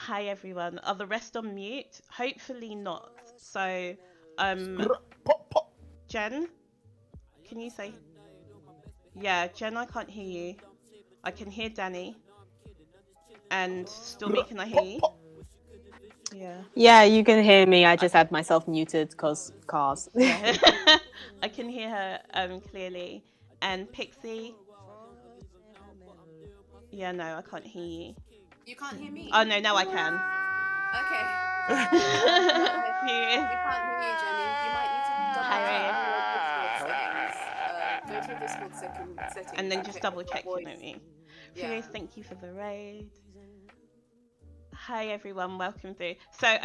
Hi everyone. Are the rest on mute? Hopefully not. So, um, Pop, pop. Jen, can you say? Yeah, Jen, I can't hear you. I can hear Danny. And Stormy, can I hear Pop, you? pop. Yeah. Yeah, you can hear me. I I, just had myself muted because cars. yeah. I can hear her clearly. And Pixie? Yeah, no, I can't hear you. You can't hear me? Oh no, now I can. Okay. Phew. We can't hear you, Jenny. You might need to double Hi, check Ray. your Discord settings. Go to your Discord settings And then and just click double check voice. in with me. Yeah. Furious, thank you for the raid. Hi everyone, welcome through. So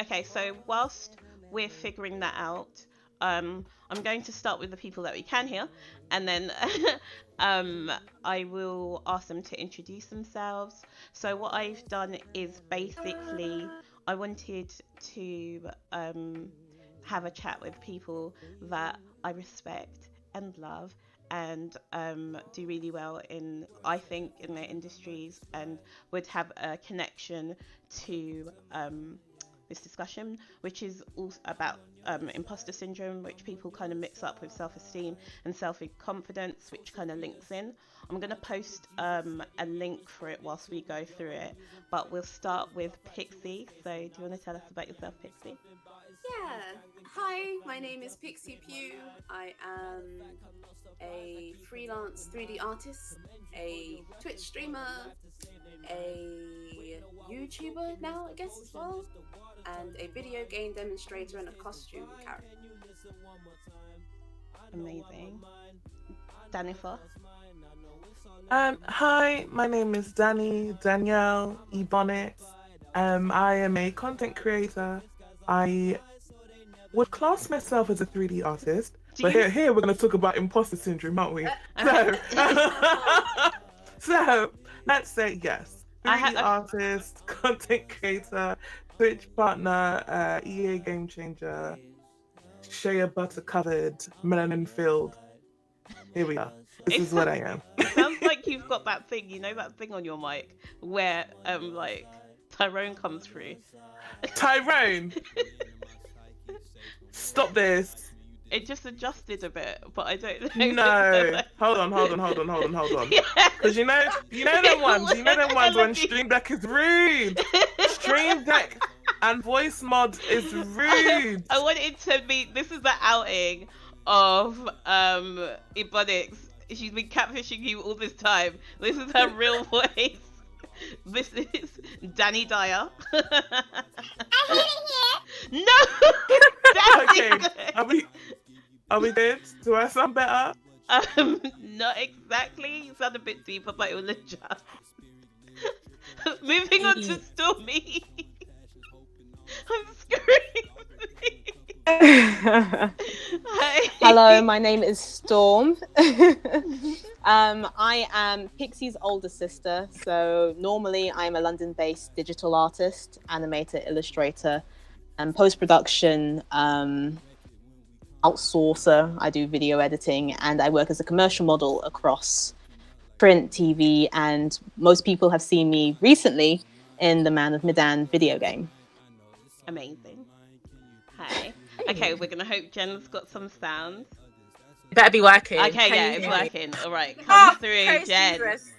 whilst we're figuring that out, I'm going to start with the people that we can hear, and then I will ask them to introduce themselves. So what I've done is basically I wanted to have a chat with people that I respect and love and do really well in, I think, in their industries, and would have a connection to this discussion, which is also about imposter syndrome, which people kind of mix up with self-esteem and self-confidence, which kind of links in. I'm going to post a link for it whilst we go through it, but we'll start with Pixie. So do you want to tell us about yourself, Pixie? Yeah. Hi, my name is Pixie Pugh. I am a freelance 3D artist, a Twitch streamer, a YouTuber now, I guess, as well, and a video game demonstrator and a costume character. Amazing. Danifer? Hi, my name is Danielle Ebonnet. I am a content creator. I would class myself as a 3D artist, Do but you? here we're going to talk about imposter syndrome, aren't we? Okay. So let's say yes. I 3D have. artist, content creator, Twitch partner, EA game changer, shea butter covered, melanin filled. Here we are. This It, is what I am. it sounds like you've got that thing, that thing on your mic where like Tyrone comes through. Tyrone, stop this. It just adjusted a bit, but I don't know. No. Hold on. Yeah. Because you know them ones when Stream Deck is rude. Stream Deck and voice mod is rude. I want it to be. This is the outing of Ebonics. She's been catfishing you all this time. This is her real voice. This is Danny Dyer. No, Okay, Danny. are we good? Do I sound better? Not exactly. You sound a bit deeper, but it will adjust. Moving on to Stormy. I'm screaming. Hi. Hello, my name is Storm. I am Pixie's older sister. So normally I'm a London-based digital artist, animator, illustrator, and post-production outsourcer. I do video editing and I work as a commercial model across print, TV, and most people have seen me recently in the Man of Medan video game. Amazing. Hi. Okay, we're gonna hope Jen's got some sounds. It better be working. Okay, Can yeah, you it's hear me? working. All right, come through, praise Jen. Jesus.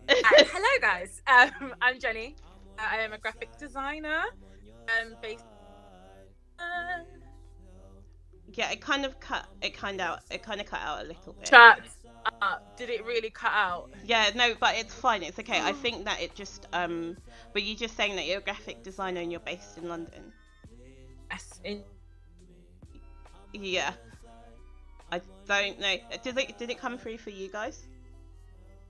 Hello, guys. I'm Jenny. I am a graphic designer. Based. Yeah, it kind of cut out a little bit. Chat. Did it really cut out? Yeah, no, but it's fine. It's okay. I think that it just but you're just saying that you're a graphic designer and you're based in London. Yes. Yeah. I don't know. Did it come through for you guys?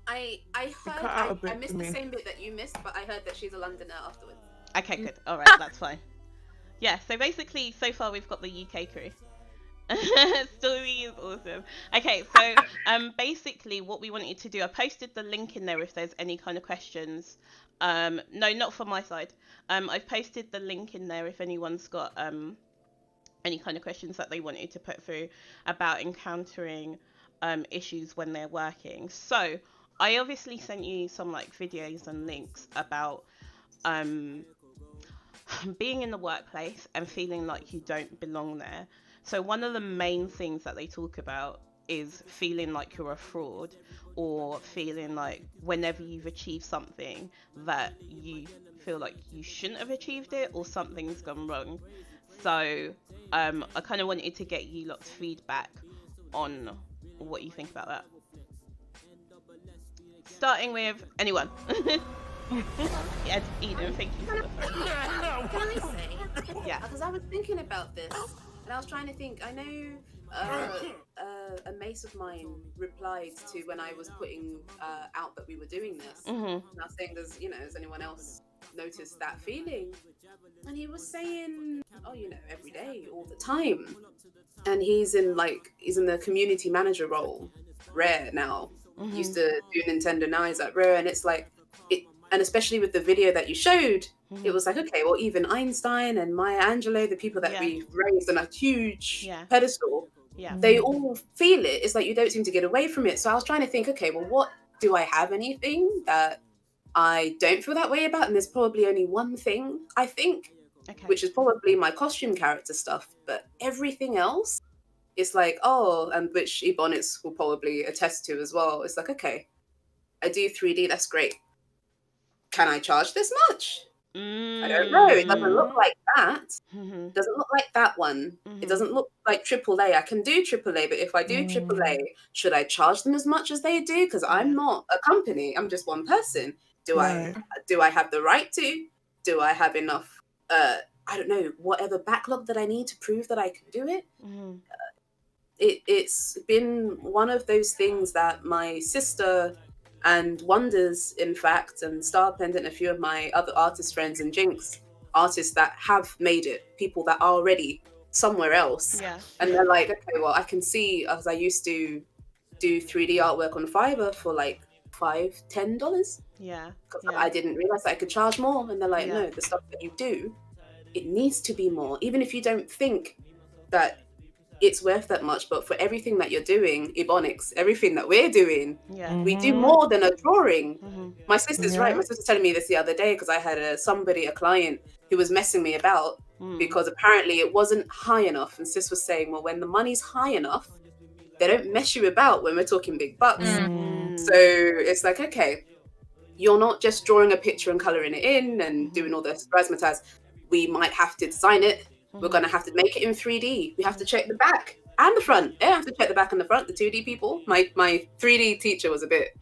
I cut out a heard, bit I missed for the me. same bit that you missed, but I heard that she's a Londoner afterwards. Okay, good. All right, that's fine. Yeah, so basically, so far we've got the UK crew. Story is awesome. Okay, so basically what we wanted to do, I posted the link in there if there's any kind of questions. No, not from my side. I've posted the link in there if anyone's got any kind of questions that they wanted to put through about encountering issues when they're working. So I obviously sent you some like videos and links about being in the workplace and feeling like you don't belong there. So one of the main things that they talk about is feeling like you're a fraud, or feeling like whenever you've achieved something that you feel like you shouldn't have achieved it, or something's gone wrong. So I kind of wanted to get you lot's feedback on what you think about that. Starting with anyone. Yes, Eden, thank you for the phone. Can I say? Yeah. Because I was thinking about this, and I was trying to think. I know a mate of mine replied to when I was putting out that we were doing this, Mhm. and I was saying, has anyone else noticed that feeling? And he was saying, oh, every day, all the time. And he's in the community manager role, Rare now. Used to do Nintendo, now he's at Rare, and it's like it. And especially with the video that you showed, it was like, okay, well, even Einstein and Maya Angelou, the people that Yeah. we raised on a huge Yeah. pedestal, Yeah. they all feel it. It's like you don't seem to get away from it. So I was trying to think, okay, well, what do I have anything that I don't feel that way about? And there's probably only one thing, I think, Okay. which is probably my costume character stuff. But everything else, it's like, oh, and which Ebonics will probably attest to as well. It's like, okay, I do 3D, that's great. Can I charge this much? I don't know. It doesn't look like that. Mhm. It doesn't look like that one. Mhm. It doesn't look like AAA. I can do AAA, but if I do AAA, should I charge them as much as they do? Because I'm not a company. I'm just one person. Do I have the right to? Do I have enough? I don't know. Whatever backlog that I need to prove that I can do it. Mhm. It's been one of those things that my sister and Wonders, in fact, and Star Pendant, a few of my other artist friends, and Jinx, artists that have made it, people that are already somewhere else. Yeah. And they're like, okay, well, I can see, as I used to do 3D artwork on Fiverr for like $5-10. Yeah. Because Yeah. I didn't realize that I could charge more. And they're like, Yeah. no, the stuff that you do, it needs to be more. Even if you don't think that it's worth that much, but for everything that you're doing, Ebonics, everything that we're doing, Yeah. we do more than a drawing. Mhm. My sister's right. My sister's telling me this the other day because I had a client who was messing me about because apparently it wasn't high enough. And sis was saying, well, when the money's high enough, they don't mess you about when we're talking big bucks. So it's like, okay, you're not just drawing a picture and colouring it in and doing all this razzmatazz. We might have to design it. We're going to have to make it in 3D. We have to check the back and the front. Yeah, I have to check the back and the front, the 2D people. My 3D teacher was a bit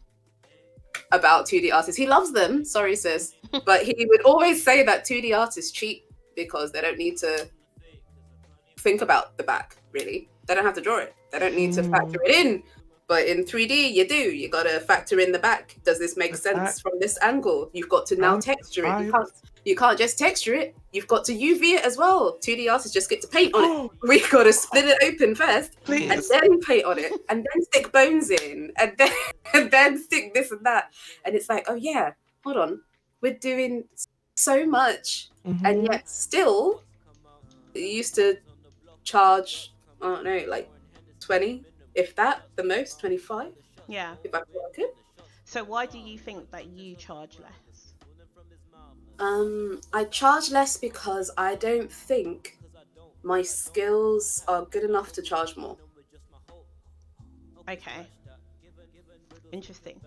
about 2D artists. He loves them, sorry sis, but he would always say that 2D artists cheat because they don't need to think about the back, really. They don't have to draw it. They don't need to factor it in. But in 3D, you do. You got to factor in the back. Does this make sense from this angle? You've got to now texture it. You can't just texture it. You've got to UV it as well. 2D artists just get to paint on it. We've got to split it open first, and then paint on it, and then stick bones in, and then stick this and that. And it's like, oh yeah, hold on, we're doing so much, and yet still, you used to charge, I don't know, like 20, if that, the most 25. Yeah. If I feel like it. So why do you think that you charge less? I charge less because I don't think my skills are good enough to charge more. Okay. Interesting.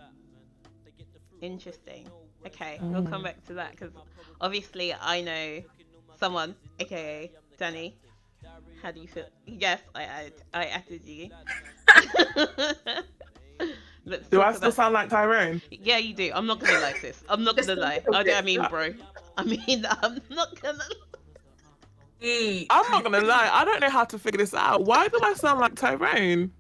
Okay, we'll come back to that because obviously I know someone, aka Danny. How do you feel? Yes, I added you. Do I still sound like Tyrone? Yeah, you do. I'm not gonna lie, sis. I'm not gonna lie. I mean, bro. I'm not gonna. I'm not gonna lie. I don't know how to figure this out. Why do I sound like Tyrone?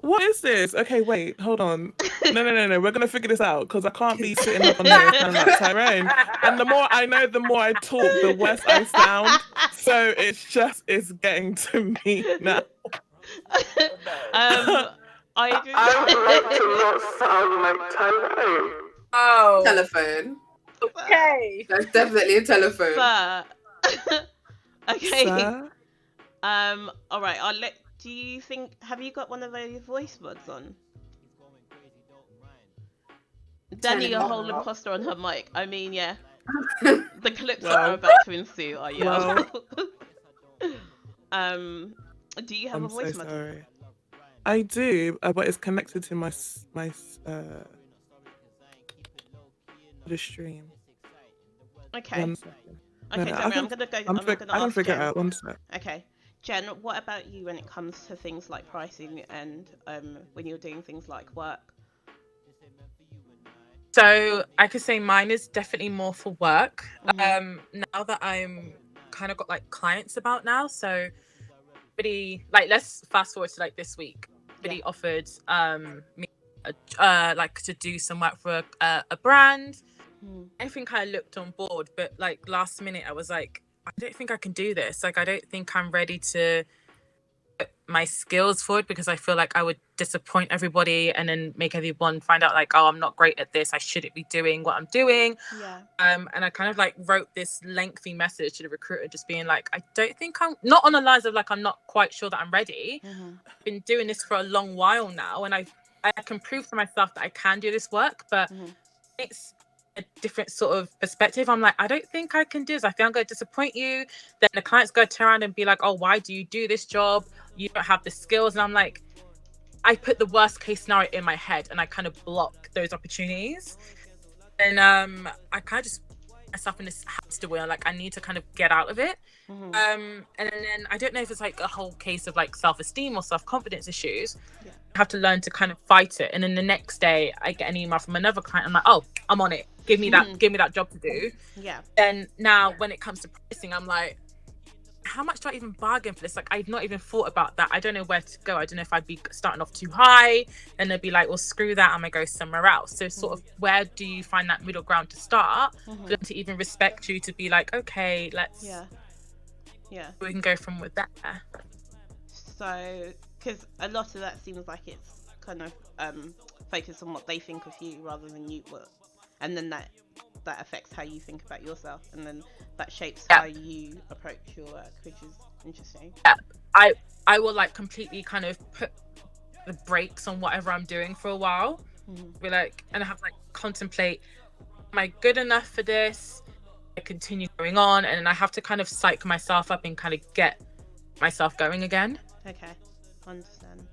What is this? Okay, wait, hold on. No. We're gonna figure this out because I can't be sitting up on there sounding like Tyrone. And the more I know, the more I talk, the worse I sound. So it's getting to me now. I like to not sound like Tyrone. Oh. Telephone. Okay. That's definitely a telephone. Sir. Okay. Sir? All right. Do you think? Have you got one of those voice mods on? Danny, a whole imposter on her mic. I mean, yeah. The clips that are about to ensue are yeah. Do you have I'm a voice so model? sorry. I do, but it's connected to the stream. Okay. 1 second. Okay, No, don't worry. I'm gonna go. I'm gonna I can ask figure it Jen. out. 1 sec. Okay, Jen, what about you when it comes to things like pricing and when you're doing things like work? So I could say mine is definitely more for work. Mhm. Now that I'm kind of got like clients about now, so somebody like let's fast forward to like this week. Yeah. Somebody offered me like to do some work for a brand. Hmm. I think I looked on board, but like last minute I was like, I don't think I can do this. Like I don't think I'm ready to put my skills forward because I feel like I would disappoint everybody and then make everyone find out like, oh, I'm not great at this. I shouldn't be doing what I'm doing. Yeah. And I kind of like wrote this lengthy message to the recruiter, just being like, I don't think I'm not on the lines of like I'm not quite sure that I'm ready. Mhm. I've been doing this for a long while now, and I can prove to myself that I can do this work, but Mhm. it's a different sort of perspective. I'm like, I don't think I can do this. I think I'm going to disappoint you. Then the client's going to turn around and be like, oh, why do you do this job? You don't have the skills. And I'm like, I put the worst case scenario in my head and I kind of block those opportunities. And I kind of just put myself in this hamster wheel. Like I need to kind of get out of it. Mhm. And then I don't know if it's like a whole case of like self-esteem or self-confidence issues. Yeah. I have to learn to kind of fight it. And then the next day I get an email from another client. I'm like, oh, I'm on it. Give me that job to do. Yeah. And now when it comes to pricing, I'm like, how much do I even bargain for this? Like I've not even thought about that. I don't know where to go. I don't know if I'd be starting off too high and they'd be like, well, screw that, I'm gonna go somewhere else. So sort of where do you find that middle ground to start for them to even respect you, to be like, okay, let's Yeah. we can go from with that. So, because a lot of that seems like it's kind of focused on what they think of you rather than you what, and then that affects how you think about yourself, and then that shapes how you approach your work, which is interesting. Yeah, I will like completely kind of put the brakes on whatever I'm doing for a while. Be like, and I have to like contemplate, am I good enough for this? I continue going on, and I have to kind of psych myself up and kind of get myself going again. Okay, understand.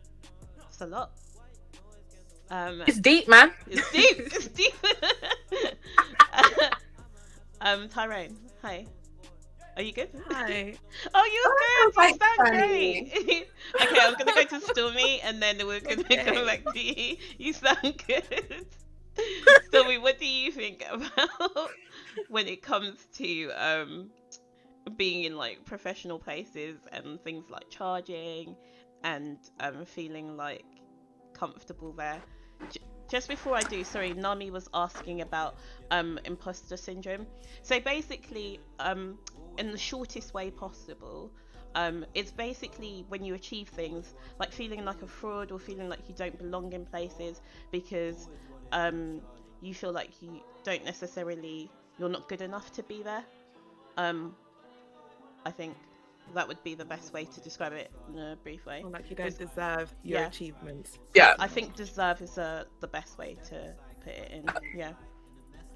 It's a lot. It's deep, man. It's deep. It's deep. Tyrone, hi. Are you good? Hi. Oh, you're good. You sound funny. great. Okay, I'm gonna go to Stormy, and then we're gonna come back to you. You sound good. Stormy, what do you think about when it comes to being in like professional places and things like charging and feeling like comfortable there? Just before I do, sorry, Nami was asking about imposter syndrome. So basically, in the shortest way possible, it's basically when you achieve things like feeling like a fraud or feeling like you don't belong in places because you feel like you don't necessarily, you're not good enough to be there. I think that would be the best way to describe it in a brief way. Well, like you don't deserve your achievements. Yeah. I think deserve is the best way to put it in. Yeah.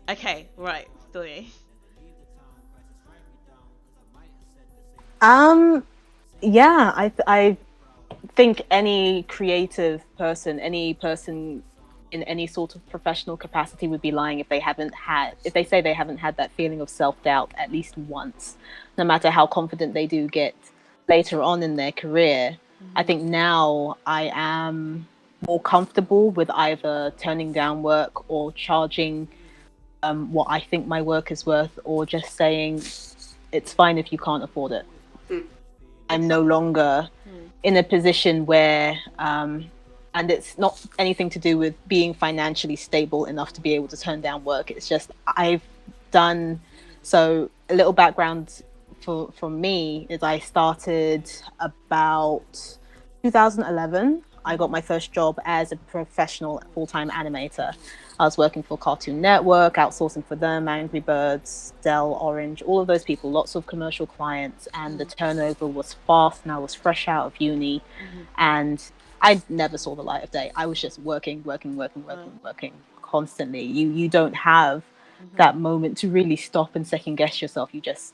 Okay, right, Story. Yeah, I think any creative person, any person in any sort of professional capacity would be lying if they say they haven't had that feeling of self-doubt at least once, no matter how confident they do get later on in their career. I think now I am more comfortable with either turning down work or charging what I think my work is worth, or just saying it's fine if you can't afford it. I'm no longer in a position where, and it's not anything to do with being financially stable enough to be able to turn down work. It's just I've done, so a little background for me is I started about 2011. I got my first job as a professional full-time animator. I was working for Cartoon Network, outsourcing for them, Angry Birds, Dell, Orange, all of those people, lots of commercial clients, and the turnover was fast, and I was fresh out of uni, and I never saw the light of day. I was just working constantly. You don't have that moment to really stop and second guess yourself. You just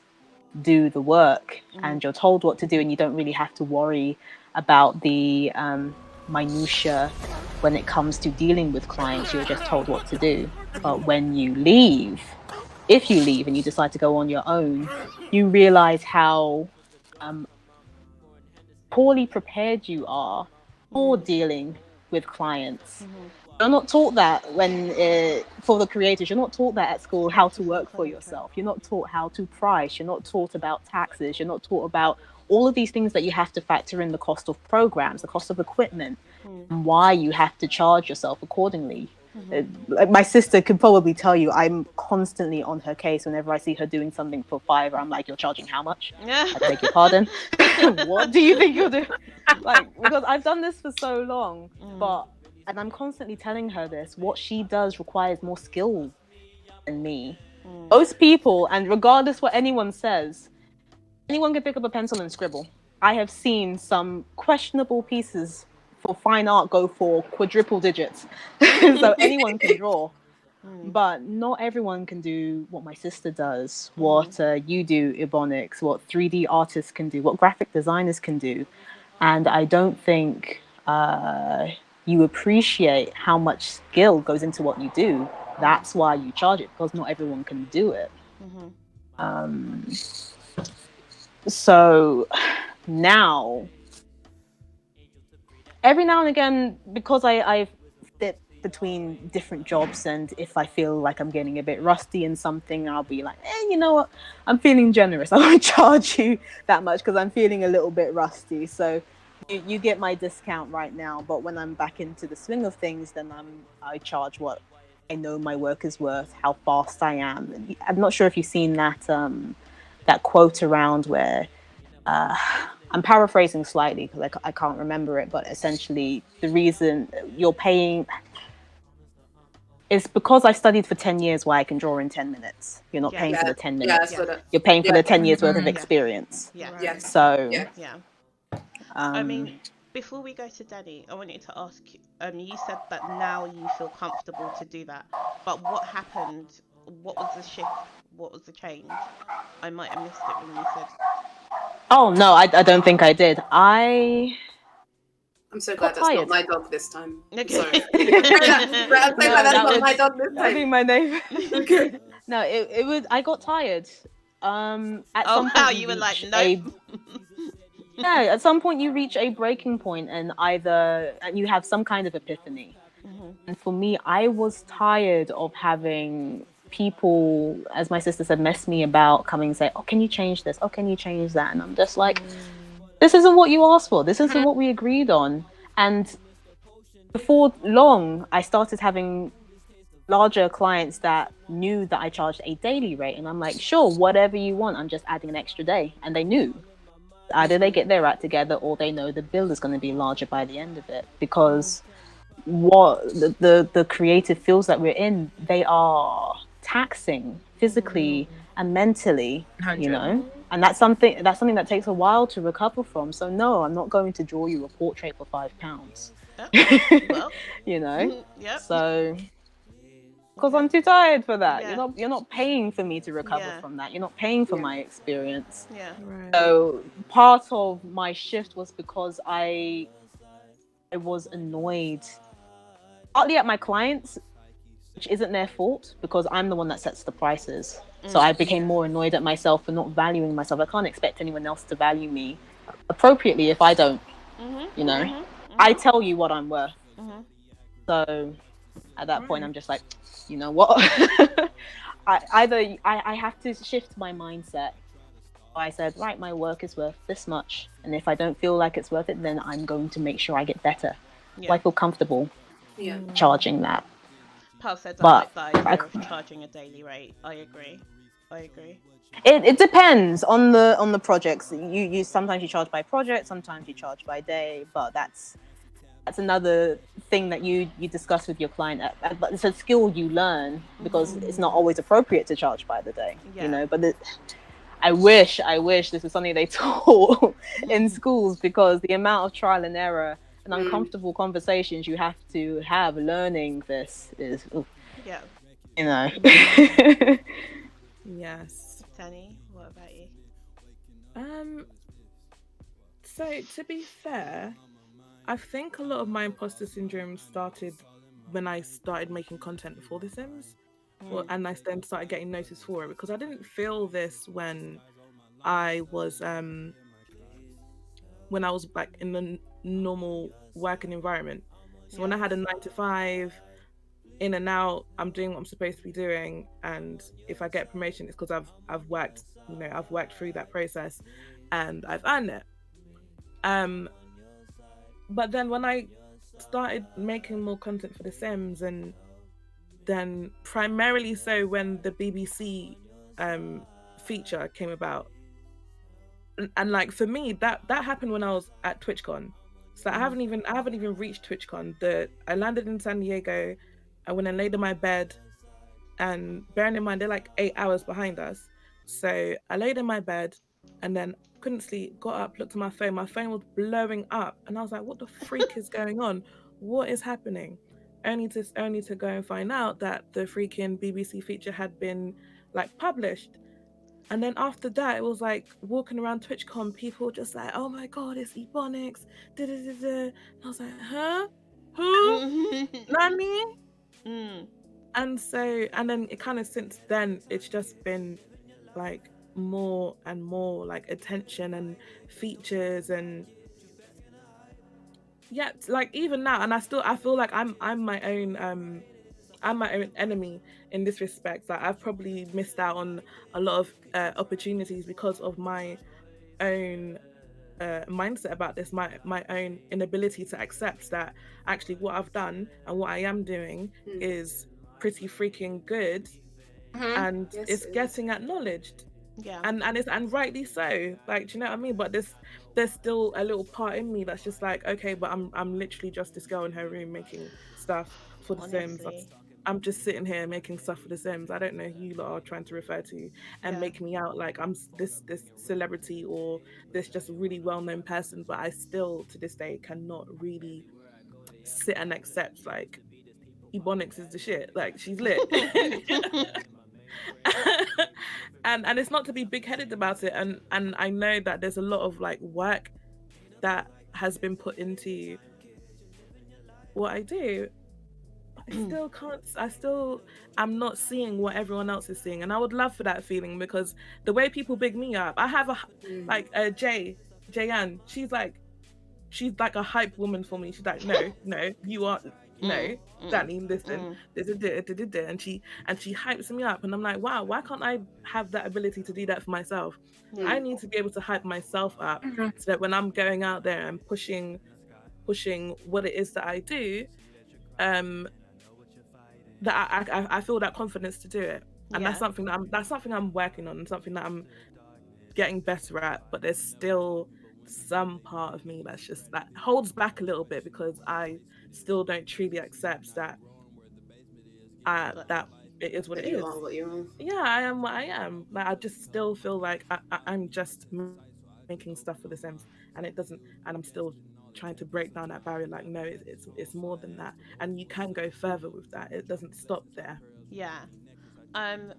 do the work and you're told what to do, and you don't really have to worry about the minutia when it comes to dealing with clients. You're just told what to do. But when you leave, if you leave and you decide to go on your own, you realize how poorly prepared you are for dealing with clients. You're not taught that for the creators. You're not taught that at school, how to work for yourself. You're not taught how to price. You're not taught about taxes. You're not taught about all of these things that you have to factor in: the cost of programs, the cost of equipment, and why you have to charge yourself accordingly. My sister could probably tell you, I'm constantly on her case whenever I see her doing something for Fiverr. I'm like, you're charging how much? I beg your pardon. What do you think you're doing? Like, because I've done this for so long, and I'm constantly telling her this, what she does requires more skill than me. Most people, and regardless what anyone says, anyone can pick up a pencil and scribble. I have seen some questionable pieces for fine art go for quadruple digits. So anyone can draw. But not everyone can do what my sister does, what you do, Ebonics, what 3D artists can do, what graphic designers can do. And I don't think you appreciate how much skill goes into what you do. That's why you charge it, because not everyone can do it. So now, every now and again, because I fit between different jobs, and if I feel like I'm getting a bit rusty in something, I'll be like, you know what, I'm feeling generous. I won't charge you that much because I'm feeling a little bit rusty. So you get my discount right now, but when I'm back into the swing of things, then I charge what I know my work is worth, how fast I am. And I'm not sure if you've seen that that quote around where I'm paraphrasing slightly because I can't remember it, but essentially the reason you're paying is because I studied for 10 years why I can draw in 10 minutes. You're not paying for the 10 minutes. You're paying for the 10 years worth of experience. So, I mean, before we go to Danny, I wanted to ask, you said that now you feel comfortable to do that, but what happened? What was the shift? What was the change? I might have missed it when you said. Oh no, I don't think I did. I'm so glad that's not my dog this time. Okay. Sorry. I'm so glad that's not my dog this That'd be time. my neighbor. No, it was. I got tired. At some point you were like, nope. Yeah, at some point you reach a breaking point, and you have some kind of epiphany. And for me, I was tired of having people, as my sister said, mess me about, coming and say, oh, can you change this? Oh, can you change that? And I'm just like, this isn't what you asked for. This isn't what we agreed on. And before long, I started having larger clients that knew that I charged a daily rate. And I'm like, sure, whatever you want. I'm just adding an extra day. And they knew. Either they get their act together or they know the bill is going to be larger by the end of it. Because what the creative fields that we're in, they are taxing physically and mentally, 100. you know, and that's something that takes a while to recover from. So no, I'm not going to draw you a portrait for £5. Well, you know. Yep. So because I'm too tired for that. Yeah. You're not paying for me to recover Yeah. from that. You're not paying for my experience. Yeah. Right. So part of my shift was because I was annoyed, partly at my clients, which isn't their fault because I'm the one that sets the prices. So I became more annoyed at myself for not valuing myself. I can't expect anyone else to value me appropriately if I don't. You know, I tell you what I'm worth. So at that point, I'm just like, you know what? I have to shift my mindset. I said, right, my work is worth this much, and if I don't feel like it's worth it, then I'm going to make sure I get better. So I feel comfortable charging that. Pal said But I like the idea of charging a daily rate. I agree. It depends on the projects. You sometimes you charge by project, sometimes you charge by day, but that's another thing that you discuss with your client. But it's a skill you learn because it's not always appropriate to charge by the day. You know, but I wish this was something they taught in schools, because the amount of trial and error and uncomfortable conversations you have to have learning this is You know. Yes. Tani, what about you? Um. So to be fair, I think a lot of my imposter syndrome started when I started making content for The Sims. Well, Mm. and I then started getting noticed for it because I didn't feel this I was um when I was like in the normal working environment. So when Yeah. I had a 9 to 5, in and out, I'm doing what I'm supposed to be doing, and if I get promotion, it's because I've worked, I've worked through that process, and I've earned it. Um, but then when I started making more content for The Sims, and then primarily so when the BBC feature came about, and like for me that happened when I was at TwitchCon. So Mhm. I haven't even reached TwitchCon. I landed in San Diego. I went and laid in my bed, and bearing in mind they're like 8 hours behind us. So I laid in my bed, and then couldn't sleep. Got up, looked at my phone. My phone was blowing up, and I was like, "What the freak is going on? What is happening?" Only to go and find out that the freaking BBC feature had been like published. And then after that, it was like walking around TwitchCon, people just like, "Oh my god, it's Ebonics." Da, da, da, da. And I was like, "Huh? Who? Nani?" Mm. And then it kind of since then, it's just been like more and more like attention and features, and yeah, like even now, and I feel like I'm my own enemy in this respect. Like I've probably missed out on a lot of opportunities because of my own mindset about this, my own inability to accept that actually what I've done and what I am doing Mm. is pretty freaking good, and Yes, it's it is. getting acknowledged, Yeah. and rightly so. Like, do you know what I mean? But there's still a little part in me that's just like, okay, but I'm literally just this girl in her room making stuff for The Sims. Honestly. I'm just sitting here making stuff for The Sims. I don't know who you lot are trying to refer to and Yeah. make me out like I'm this celebrity or this just really well known person, but I still to this day cannot really sit and accept like Ebonics is the shit. Like she's lit. And it's not to be big headed about it, and I know that there's a lot of like work that has been put into what I do. I still am not seeing what everyone else is seeing, and I would love for that feeling, because the way people big me up, I have Mm. like Jayanne, she's like a hype woman for me. She's like, no, no, you are no, Mm. Mm. Danny, listen, Mm. and she hypes me up, and I'm like, wow, why can't I have that ability to do that for myself? I Yeah. need to be able to hype myself up Mhm. so that when I'm going out there and pushing what it is that I do, um, that I feel that confidence to do it, and Yeah. that's something I'm working on, and something that I'm getting better at, but there's still some part of me that's just that holds back a little bit because I still don't truly accept But that it is what That it you is. are what you are. Yeah, I am what I am. Like I just still feel like I'm just making stuff for The Sims, and it doesn't, and I'm still trying to break down that barrier. Like no, it's more than that, and you can go further with that. It doesn't stop there. yeah.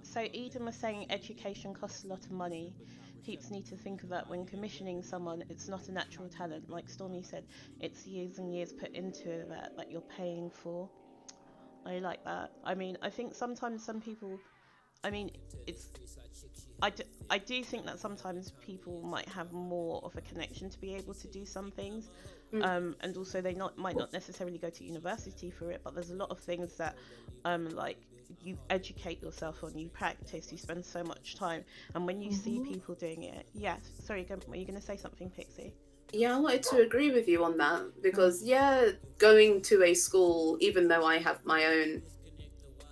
So Eden was saying education costs a lot of money. Peeps need to think of that when commissioning someone. It's not a natural talent, like Stormy said. It's years and years put into that you're paying for. I like that. I mean, I think sometimes some people. I mean, it's. I do think that sometimes people might have more of a connection to be able to do some things, Mm. and also they not might not necessarily go to university for it, but there's a lot of things that like you educate yourself on, you practice, you spend so much time, and when you see Mhm. people doing it, yes. Sorry, were you going to say something, Pixie? Yeah, I wanted to agree with you on that Mm. because, yeah, going to a school, even though I have my own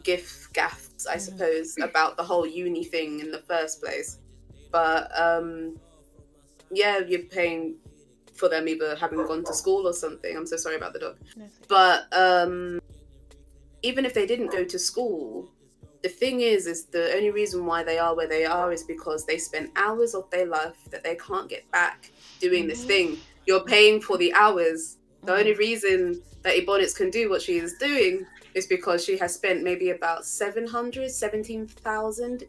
gaffs, I Mhm. suppose, about the whole uni thing in the first place. But yeah, you're paying for them either having gone to school or something. I'm so sorry about the dog. No, it's okay. But even if they didn't go to school, the thing is the only reason why they are where they are is because they spent hours of their life that they can't get back doing this Mhm. thing. You're paying for the hours. The only Mm. reason that Ebonits can do what she is doing is because she has spent maybe about 28,000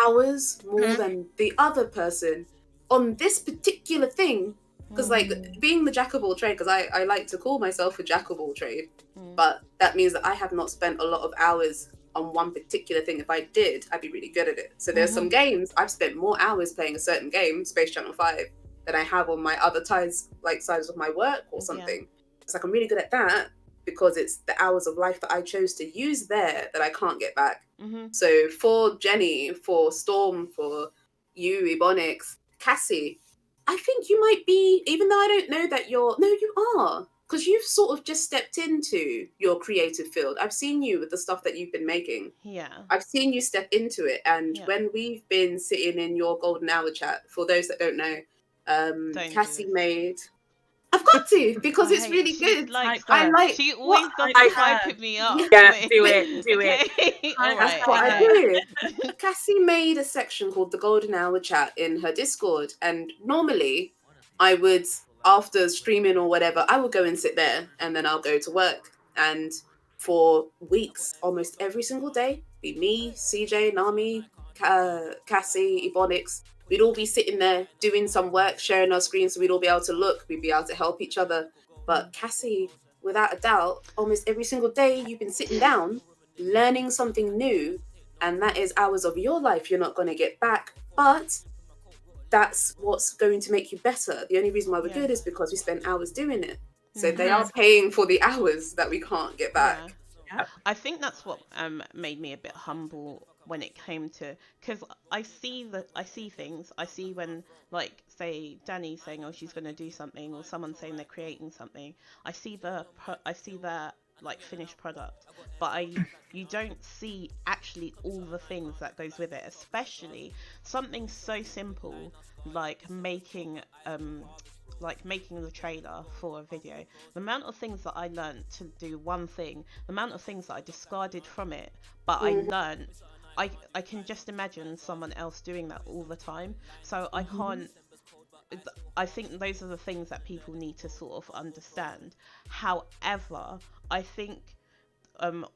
hours more than the other person on this particular thing. Because, like, being the jack of all trade, because I like to call myself a jack of all trade, but that means that I have not spent a lot of hours on one particular thing. If I did, I'd be really good at it. So there's some games I've spent more hours playing a certain game, Space Channel 5, than I have on my other sides of my work or something. It's like I'm really good at that because it's the hours of life that I chose to use there that I can't get back. So for Jenny, for Storm, for you, Ebonics, Cassie, I think you might be, even though I don't know that you are, because you've sort of just stepped into your creative field. I've seen you with the stuff that you've been making. Yeah. I've seen you step into it. And when we've been sitting in your golden hour chat, for those that don't know, Cassie made... I've got to, because it's really good. She always does hyping me up. Yeah, do it. All right. That's what I do. Cassie made a section called the Golden Hour Chat in her Discord, and normally I would, after streaming or whatever, I would go and sit there, and then I'll go to work. And for weeks, almost every single day, be me, CJ, Nami, Cassie, Ebonics, we'd all be sitting there doing some work, sharing our screens, so we'd all be able to look, we'd be able to help each other. But Cassie, without a doubt, almost every single day you've been sitting down, learning something new, and that is hours of your life you're not going to get back, but that's what's going to make you better. The only reason why we're good is because we spent hours doing it. So they are paying for the hours that we can't get back. Yeah. I think that's what made me a bit humble when it came to, because I see things. I see when, like, say Danny saying, oh, she's going to do something, or someone saying they're creating something. I see the like finished product, but you don't see actually all the things that goes with it, especially something so simple like making the trailer for a video. The amount of things that I learned to do one thing, the amount of things that I discarded from it, but I learned, I can just imagine someone else doing that all the time. So I can't, I think those are the things that people need to sort of understand. However, I think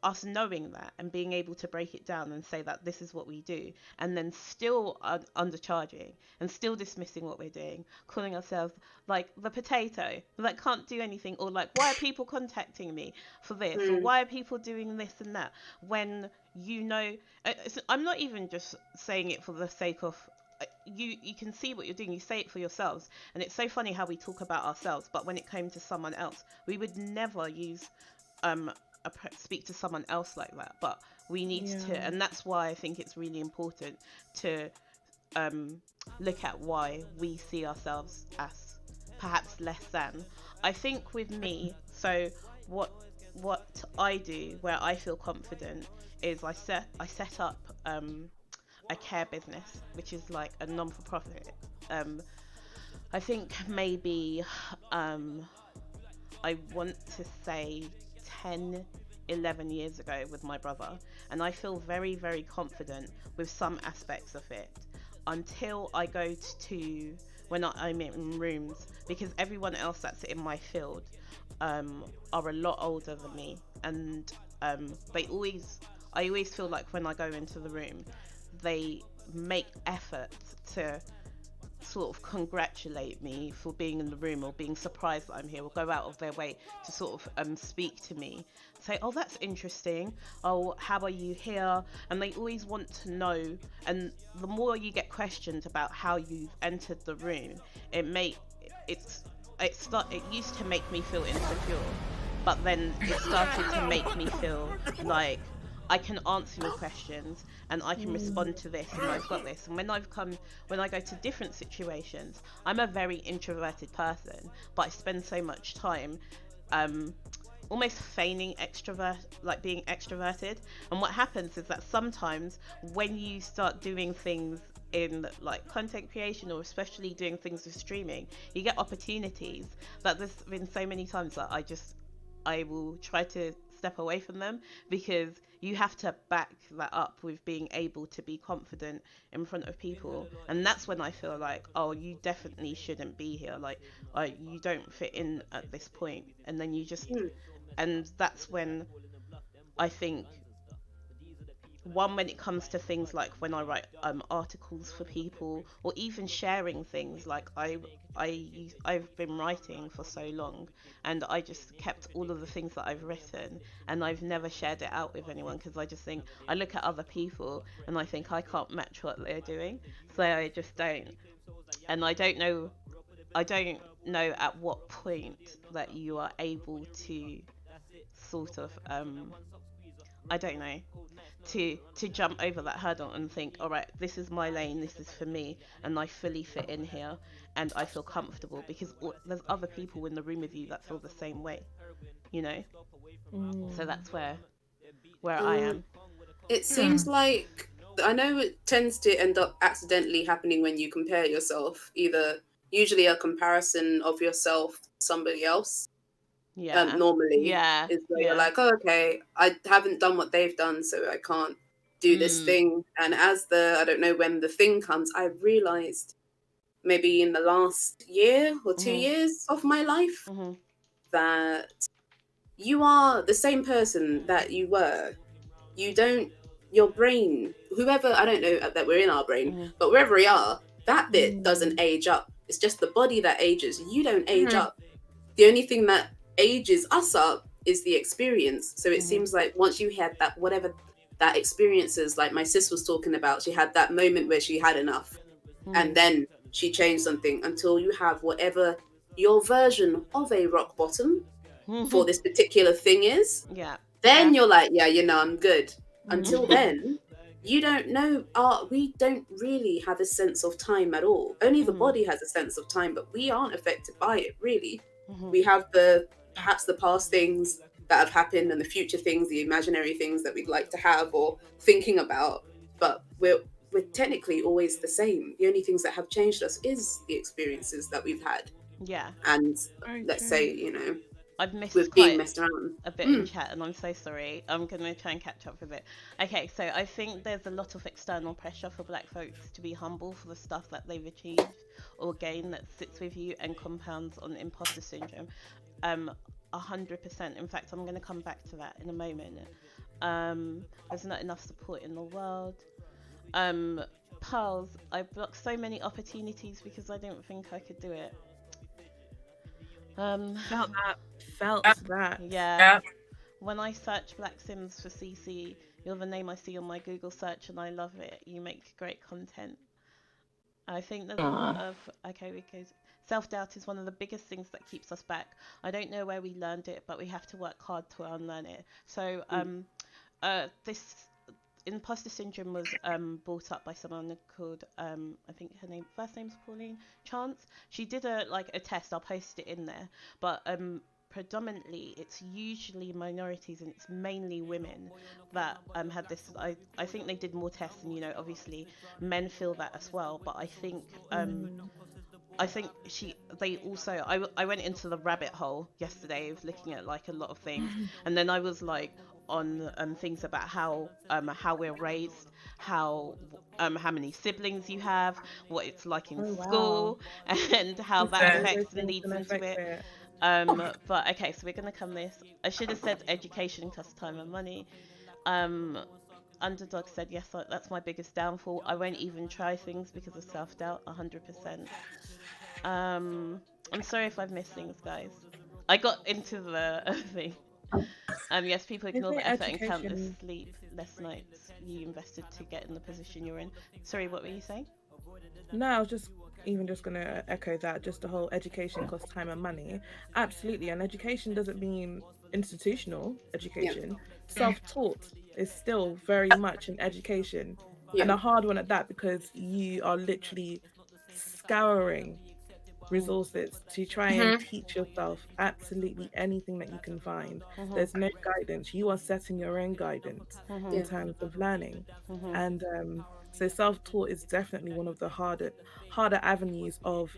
us knowing that and being able to break it down and say that this is what we do, and then still undercharging and still dismissing what we're doing, calling ourselves like the potato that can't do anything, or like, why are people contacting me for this, or why are people doing this and that, when I'm not even just saying it for the sake of you can see what you're doing, you say it for yourselves. And it's so funny how we talk about ourselves, but when it came to someone else, we would never use speak to someone else like that. But we need to, and that's why I think it's really important to look at why we see ourselves as perhaps less than. I think with me, so what I do where I feel confident is I set up a care business, which is like a non-for-profit. I think maybe I want to say 10-11 years ago with my brother, and I feel very, very confident with some aspects of it until I go to when I'm in rooms, because everyone else that's in my field are a lot older than me, and I always feel like when I go into the room, they make effort to sort of congratulate me for being in the room, or being surprised that I'm here, or go out of their way to sort of speak to me, say, oh, that's interesting, oh, how are you here? And they always want to know. And the more you get questioned about how you've entered the room, it used to make me feel insecure, but then it started to make me feel like I can answer your questions and I can respond to this, and I've got this. And when I go to different situations, I'm a very introverted person, but I spend so much time almost feigning being extroverted. And what happens is that sometimes when you start doing things in like content creation, or especially doing things with streaming, you get opportunities that there's been so many times that I will try to step away from them, because you have to back that up with being able to be confident in front of people. And that's when I feel like, oh, you definitely shouldn't be here, like you don't fit in at this point. And then you just And that's when I think, one, when it comes to things like when I write articles for people, or even sharing things, like I've been writing for so long, and I just kept all of the things that I've written, and I've never shared it out with anyone, because I just think, I look at other people and I think I can't match what they're doing, so I just don't. And I don't know at what point that you are able to sort of I don't know, to jump over that hurdle and think, all right, this is my lane, this is for me, and I fully fit in here, and I feel comfortable, because there's other people in the room with you that feel the same way, you know. So Mm. that's where I Um, am. it Hmm. seems like, I know it tends to end up accidentally happening when you compare yourself, either usually a comparison of yourself to somebody else. Yeah, Normally yeah, is where you're yeah. like, oh, okay, I haven't done what they've done, so I can't do this Mm, thing. And as I don't know when the thing comes, I realized maybe in the last year or two mhm, years of my life mhm, that you are the same person that you were. You don't, your brain, whoever, I don't know that we're in our brain, mhm, but wherever we are, that bit doesn't Mm. age up. It's just the body that ages. You don't age Hmm. up. The only thing that ages us up is the experience. So it mhm, seems like once you had that, whatever that experiences, like my sis was talking about, she had that moment where she had enough, and mhm, then she changed something until you have whatever your version of a rock bottom for mhm. this particular thing is. Yeah, Then yeah. you're like, yeah, I'm good. Until Mm. then, you don't know. We don't really have a sense of time at all. Only the Mhm, body has a sense of time, but we aren't affected by it really. mhm. We have the perhaps the past things that have happened and the future things, the imaginary things that we'd like to have or thinking about, but we're technically always the same. The only things that have changed us is the experiences that we've had, Yeah. and Very let's true. say, I've missed with being quite messed around. a bit in Mm, chat, and I'm so sorry. I'm gonna try and catch up with it. Okay, so I think there's a lot of external pressure for black folks to be humble for the stuff that they've achieved or gained, that sits with you and compounds on imposter syndrome. 100%. In fact, I'm gonna come back to that in a moment. There's not enough support in the world. Um, Pearls, I blocked so many opportunities because I didn't think I could do it. Um, Felt that. Felt Yeah. that. yeah. Yeah. When I search Black Sims for CC, you're the name I see on my Google search, and I love it. You make great content. I think there's a lot Aw. of, okay, because self doubt is one of the biggest things that keeps us back. I don't know where we learned it, but we have to work hard to unlearn it. So, mm. this imposter syndrome was brought up by someone called, I think her name, first name's Pauline Chance. She did a test. I'll post it in there, but predominantly it's usually minorities, and it's mainly women that had this. I think they did more tests, and obviously men feel that as well, but Mm. I think they also, I went into the rabbit hole yesterday of looking at like a lot of things, and then I was like on things about how we're raised, how many siblings you have, what it's like in Oh wow. school, and how that Listen. All those affects and things leads can into affect it. it. But okay, so we're gonna come this. I should have said education costs time and money. Um, Underdog said yes, that's my biggest downfall. I won't even try things because of self doubt. 100%. Um, I'm sorry if I've missed things, guys. I got into the thing. Yes, people I ignore think the effort and countless education. sleepless nights you invested to get in the position you're in. Sorry, what were you saying? No, I was just gonna echo that. Just the whole education costs time and money. Absolutely, and education doesn't mean institutional Yeah, education. Self-taught is still very much an education, yeah, and a hard one at that because you are literally scouring Mm, resources to try and Hmm. teach yourself absolutely anything that you can find. mhm, There's no guidance. You are setting your own guidance in mhm, yeah. terms of learning. mhm, And so self-taught is definitely one of the harder avenues of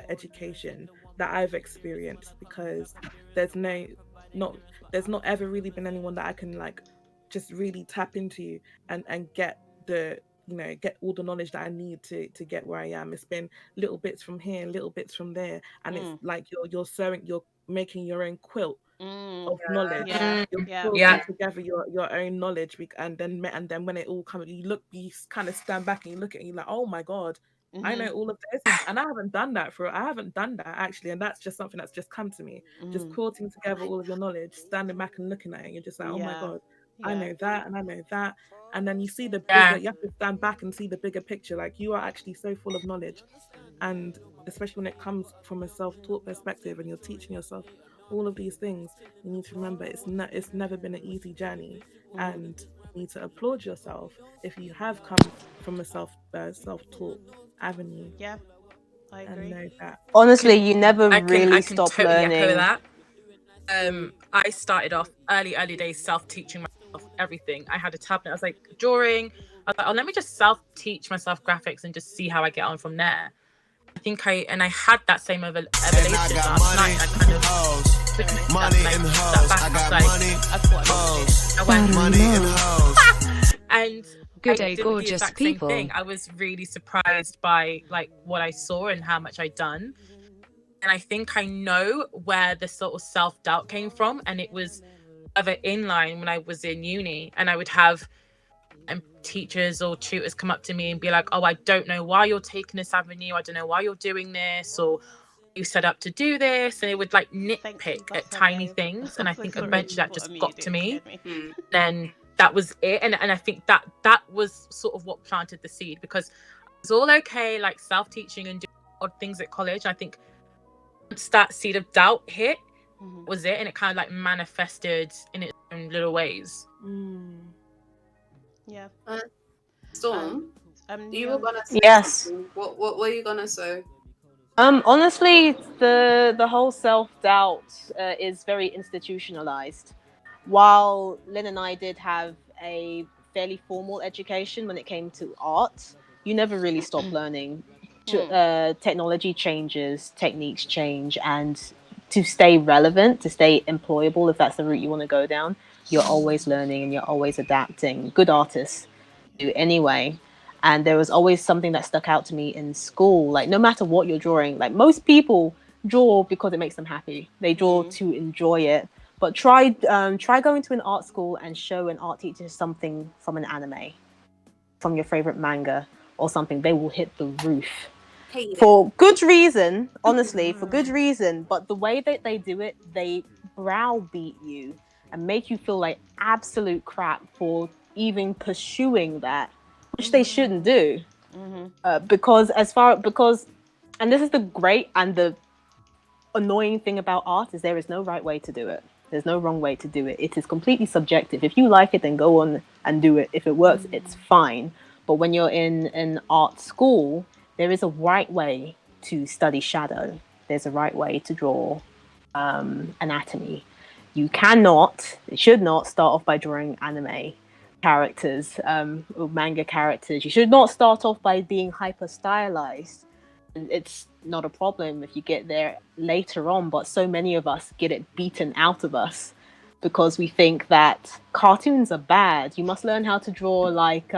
education that I've experienced because there's no not there's not ever really been anyone that I can like just really tap into and get the get all the knowledge that I need to get where I am. It's been little bits from here, little bits from there, and it's mm, like you're sewing, you're making your own quilt of knowledge. Yeah. You're Yeah. pulling together your own knowledge, and then when it all comes, you kind of stand back and you look at it, and you're like, oh my god, I know all of this, and I haven't done that actually, and that's just something that's just come to me. Just putting together all of your knowledge, standing back and looking at it, and you're just like, oh my Yeah. god, I Yeah. know that, and I know that, and then you see the Yeah. bigger. You have to stand back and see the bigger picture. Like, you are actually so full of knowledge, and especially when it comes from a self-taught perspective, and you're teaching yourself all of these things, you need to remember it's never been an easy journey, and you need to applaud yourself if you have come from a self-taught avenue, Yeah. I and agree. know that. Honestly, you never I really can stop totally echo learning. that. I started off early days self-teaching myself everything. I had a tablet. I was like, drawing. I was like, oh, let me just self-teach myself graphics and just see how I get on from there. I had that same evolution last night. I kind of took money that, and like, hoes. that back. I I got was like, money, that's what hoes. I went, Money and hoes. and Good I day, did the gorgeous exact same people. thing. I was really surprised by like what I saw and how much I'd done. And I think I know where the sort of self-doubt came from. And it was either in line when I was in uni, and I would have teachers or tutors come up to me and be like, oh, I don't know why you're taking this avenue. I don't know why you're doing this, or you set up to do this. And it would like Thank you. nitpick That's at my tiny babe. things. And I'm I so think sorry. eventually that What a just got to it me. scared me. Then that was it. And I think that was sort of what planted the seed, because it's all okay, like self-teaching and doing odd things at college. And I think once that seed of doubt hit, was it, and it kind of like manifested in its own little ways. Yeah. Storm, you were gonna say Yes. something. What were you gonna say? Honestly, the whole self-doubt is very institutionalized. While Lynn and I did have a fairly formal education when it came to art, you never really stop learning. Technology changes, techniques change, and to stay relevant, to stay employable, if that's the route you want to go down, you're always learning and you're always adapting. Good artists do anyway. And there was always something that stuck out to me in school. Like, no matter what you're drawing, like, most people draw because it makes them happy. They draw to enjoy it. But try going to an art school and show an art teacher something from an anime, from your favorite manga or something. They will hit the roof for good reason. Honestly, for good reason. But the way that they do it, they browbeat you and make you feel like absolute crap for even pursuing that, which they shouldn't do. Because and this is the great and the annoying thing about art, is there is no right way to do it. There's no wrong way to do it. It is completely subjective. If you like it, then go on and do it. If it works, it's fine. But when you're in an art school, there is a right way to study shadow. There's a right way to draw anatomy. You should not start off by drawing anime characters, or manga characters. You should not start off by being hyper stylized. And it's not a problem if you get there later on, but so many of us get it beaten out of us because we think that cartoons are bad. You must learn how to draw like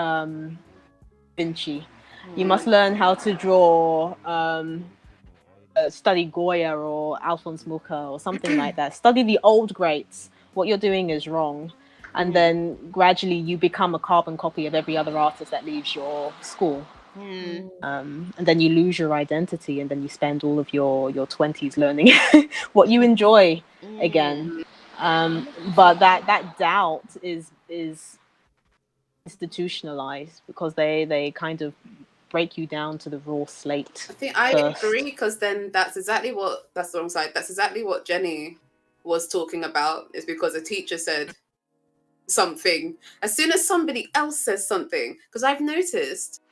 Vinci. You must learn how to draw study Goya or Alphonse Mucha or something like that. Study the old greats. What you're doing is wrong. And then gradually you become a carbon copy of every other artist that leaves your school. And then you lose your identity, and then you spend all of your 20s learning what you enjoy again. But that doubt is institutionalized because they kind of break you down to the raw slate. I think I first. agree, because then that's the wrong side. That's exactly what Jenny was talking about, is because a teacher said something. As soon as somebody else says something, because I've noticed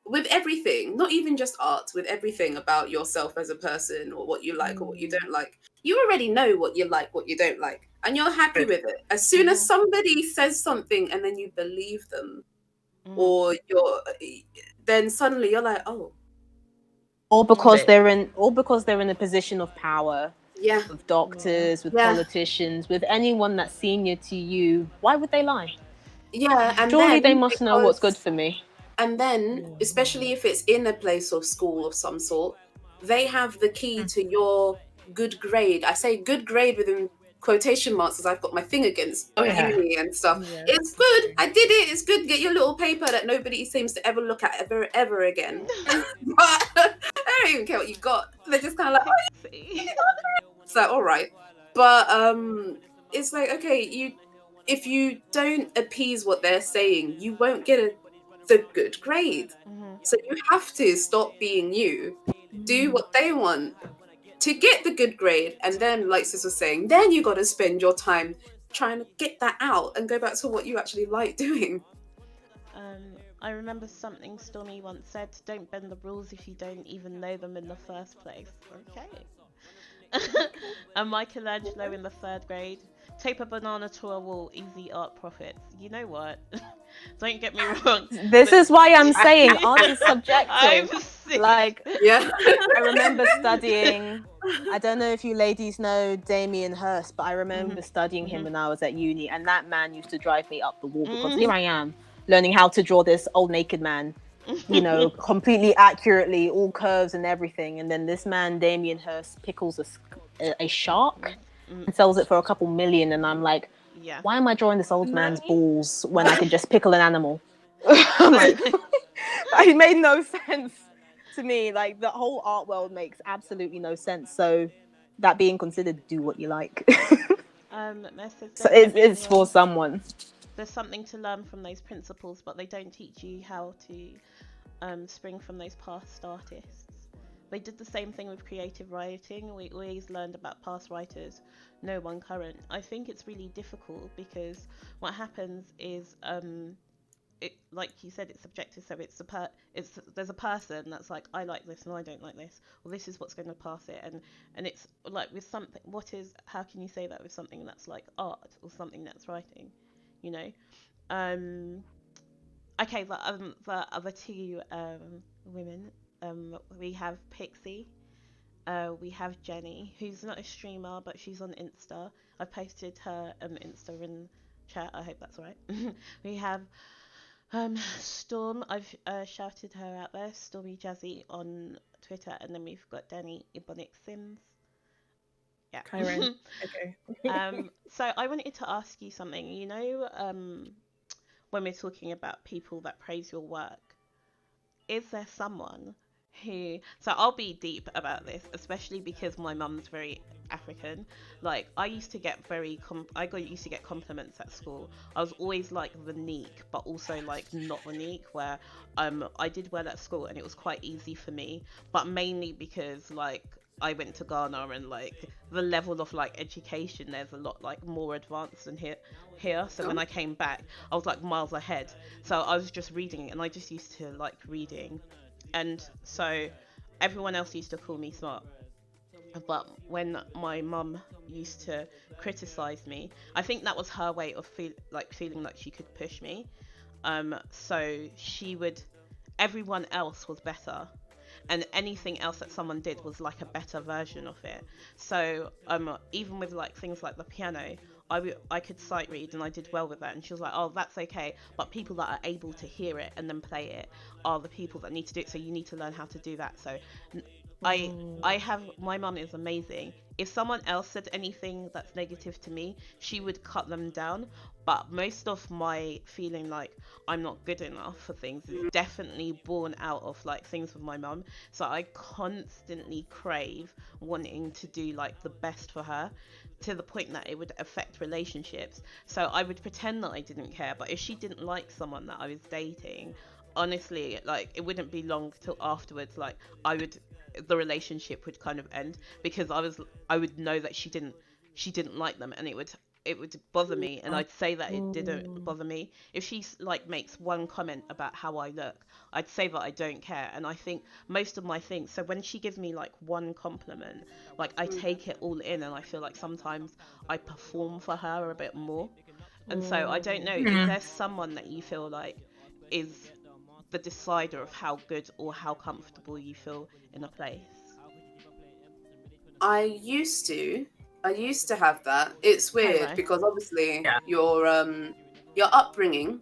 with everything, not even just art, with everything about yourself as a person, or what you like or what you don't like, you already know what you like, what you don't like, and you're happy with it. As soon as somebody says something and then you believe them, or then suddenly you're like, oh. Or because they're in a position of power. Yeah. With doctors, with politicians, with anyone that's senior to you. Why would they lie? Yeah, and surely then they must know what's good for me. And then, especially if it's in a place of school of some sort, they have the key to your good grade. I say good grade within quotation marks as I've got my thing against uni and stuff. Yeah. It's good. I did it. It's good. Get your little paper that nobody seems to ever look at ever again. But I don't even care what you got. They're just kind of like, oh, it's like, all right. But it's like, okay, if you don't appease what they're saying, you won't get the good grade. So you have to stop being you, do what they want to get the good grade, and then, like Sis was saying, then you got to spend your time trying to get that out and go back to what you actually like doing. I remember something Stormy once said: "Don't bend the rules if you don't even know them in the first place." Okay. And Michelangelo in the 3rd grade: "Tape a banana to a wall, easy art profits." You know what? Don't get me wrong. This is why I'm saying art is I'm subjective. sick. Like, Yeah. I remember studying. I don't know if you ladies know Damien Hirst, but I remember studying him when I was at uni, and that man used to drive me up the wall because here I am learning how to draw this old naked man, you know, completely accurately, all curves and everything. And then this man, Damien Hirst, pickles a shark and sells it for a couple million, and I'm like, Yeah. why am I drawing this old man's balls when I can just pickle an animal? I'm like, it made no sense to me. Like, the whole art world makes absolutely no sense. So that being considered, do what you like. So it's for someone. There's something to learn from those principles, but they don't teach you how to spring from those past artists. They did the same thing with creative writing. We always learned about past writers, no one current. I think it's really difficult because what happens is, it, like you said, it's subjective. So there's a person that's like, I like this and I don't like this, or this is what's going to pass it, and it's like with something. How can you say that with something that's like art or something that's writing, you know? Okay, the other two women, we have Pixie. We have Jenny, who's not a streamer, but she's on Insta. I posted her Insta in chat. I hope that's right. We have Storm. I've shouted her out there, Stormy Jazzy on Twitter, and then we've got Danny Ebonic Sims. Yeah. Kyron. Okay. So I wanted to ask you something. You know, when we're talking about people that praise your work, is there someone who, so I'll be deep about this, especially because my mum's very African. Like, I used to get used to get compliments at school. I was always like the neek, but also like not the neek, where I did well at school and it was quite easy for me, but mainly because like I went to Ghana and like the level of like education there's a lot like more advanced than here. So when I came back, I was like miles ahead. So I was just reading, and I just used to like reading, and so everyone else used to call me smart. But when my mum used to criticize me, I think that was her way of feeling like she could push me. So she would, everyone else was better, and anything else that someone did was like a better version of it. So even with like things like the piano, I could sight read and I did well with that, and she was like, oh, that's okay, but people that are able to hear it and then play it are the people that need to do it, so you need to learn how to do that. So I have, my mum is amazing. If someone else said anything that's negative to me, she would cut them down. But most of my feeling like I'm not good enough for things is definitely born out of like things with my mum. So I constantly crave wanting to do like the best for her, to the point that it would affect relationships. So I would pretend that I didn't care, but if she didn't like someone that I was dating, honestly, like it wouldn't be long till afterwards, like the relationship would kind of end, because I would know that she didn't like them, and it would bother me, and I'd say that it didn't bother me. If she like makes one comment about how I look, I'd say that I don't care. And I think most of my things, so when she gives me like one compliment, like I take it all in, and I feel like sometimes I perform for her a bit more. And so I don't know, is there someone that you feel like is the decider of how good or how comfortable you feel in a place? I used to have that. It's weird because obviously your upbringing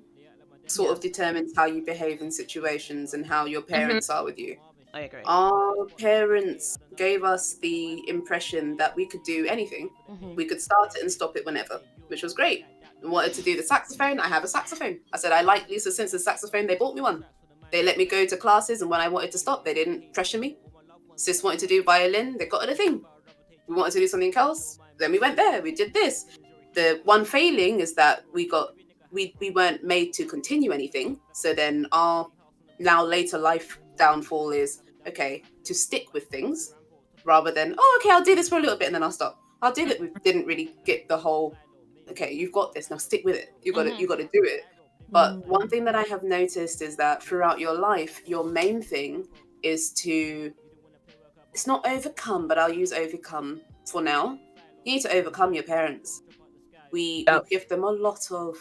sort of determines how you behave in situations and how your parents are with you. I agree. Our parents gave us the impression that we could do anything. We could start it and stop it whenever, which was great. I wanted to do the saxophone. I have a saxophone. I said I like Lisa Simpson's saxophone. They bought me one. They let me go to classes, and when I wanted to stop, they didn't pressure me. Sis wanted to do violin. They got her the thing. We wanted to do something else. Then we went there. We did this. The one failing is that we weren't made to continue anything. So then our now later life downfall is, okay, to stick with things rather than, oh, okay, I'll do this for a little bit and then I'll stop. I'll do it. We didn't really get the whole, okay, you've got this, now stick with it. You got to do it. But one thing that I have noticed is that throughout your life, your main thing is to, it's not overcome, but I'll use overcome for now. You need to overcome your parents. We give them a lot of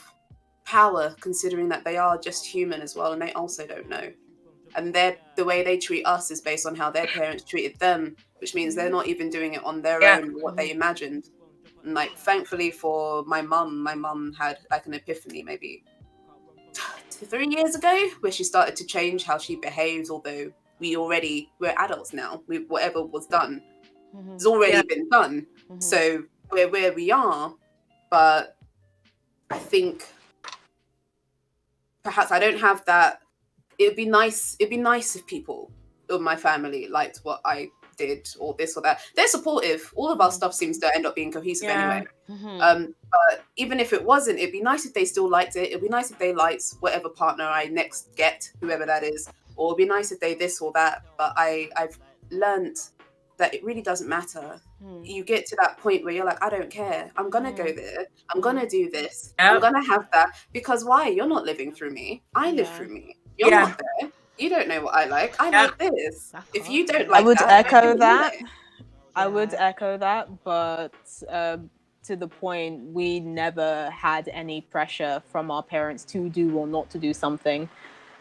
power, considering that they are just human as well, and they also don't know. And the way they treat us is based on how their parents treated them, which means they're not even doing it on their own, what they imagined. And like, thankfully for my mum had like an epiphany maybe 3 years ago, where she started to change how she behaves. Although we're adults now, whatever was done has already been done. So we're where we are. But I think perhaps I don't have that. It'd be nice if people in my family liked what I did, or this or that. They're supportive. All of our stuff seems to end up being cohesive anyway. But even if it wasn't, it'd be nice if they still liked it. It'd be nice if they liked whatever partner I next get, whoever that is. Or it'd be nice if they this or that. But I've learned that it really doesn't matter. You get to that point where you're like, I don't care. I'm gonna go there. I'm gonna do this. I'm gonna have that. Because why? You're not living through me. I live through me. You're not there. You don't know what I like. I like this. If you don't like I would that, echo that. it. I would echo that, but to the point, we never had any pressure from our parents to do or not to do something.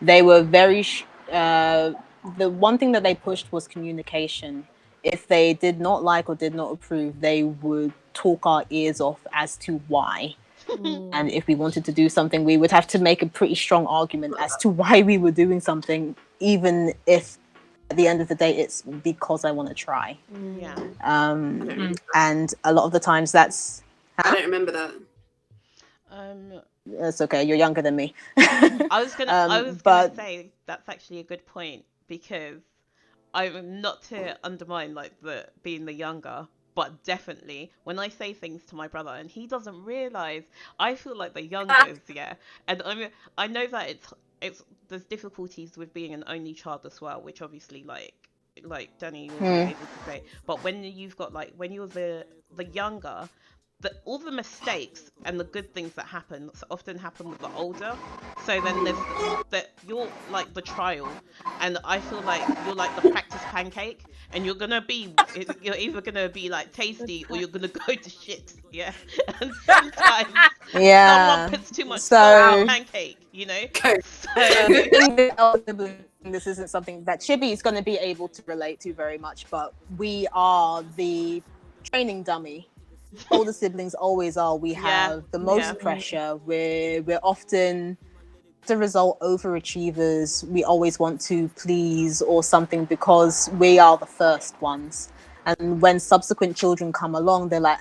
They were very. The one thing that they pushed was communication. If they did not like or did not approve, they would talk our ears off as to why. And if we wanted to do something, we would have to make a pretty strong argument as to why we were doing something, even if at the end of the day it's because I want to try. And a lot of the times that's I don't remember that. It's okay, you're younger than me. I was gonna say that's actually a good point, because I'm not to undermine like being the younger, but definitely when I say things to my brother and he doesn't realize, I feel like the youngest, and I know that it's there's difficulties with being an only child as well, which obviously like Danny will be able to say, but when you've got like, when you're the younger, all the mistakes and the good things that happen often happen with the older. So then there's you're like the trial, and I feel like you're like the practice pancake, and you're either gonna be like tasty or you're gonna go to shit. And sometimes someone puts too much salt on the pancake, So this isn't something that Chibi is going to be able to relate to very much, but we are the training dummy. All the siblings always are. We have the most pressure. We're often, the result, overachievers. We always want to please or something because we are the first ones. And when subsequent children come along, they're like,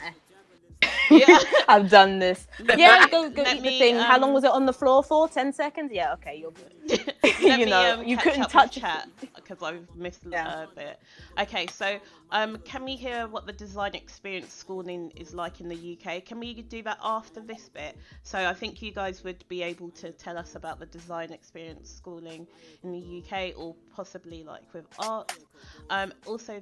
I've done this. Go eat the thing. How long was it on the floor for? 10 seconds? Yeah, okay, you're good. You couldn't touch chat because I've missed a bit. Okay, so can we hear what the design experience schooling is like in the UK? Can we do that after this bit? So I think you guys would be able to tell us about the design experience schooling in the UK, or possibly like with art. Also,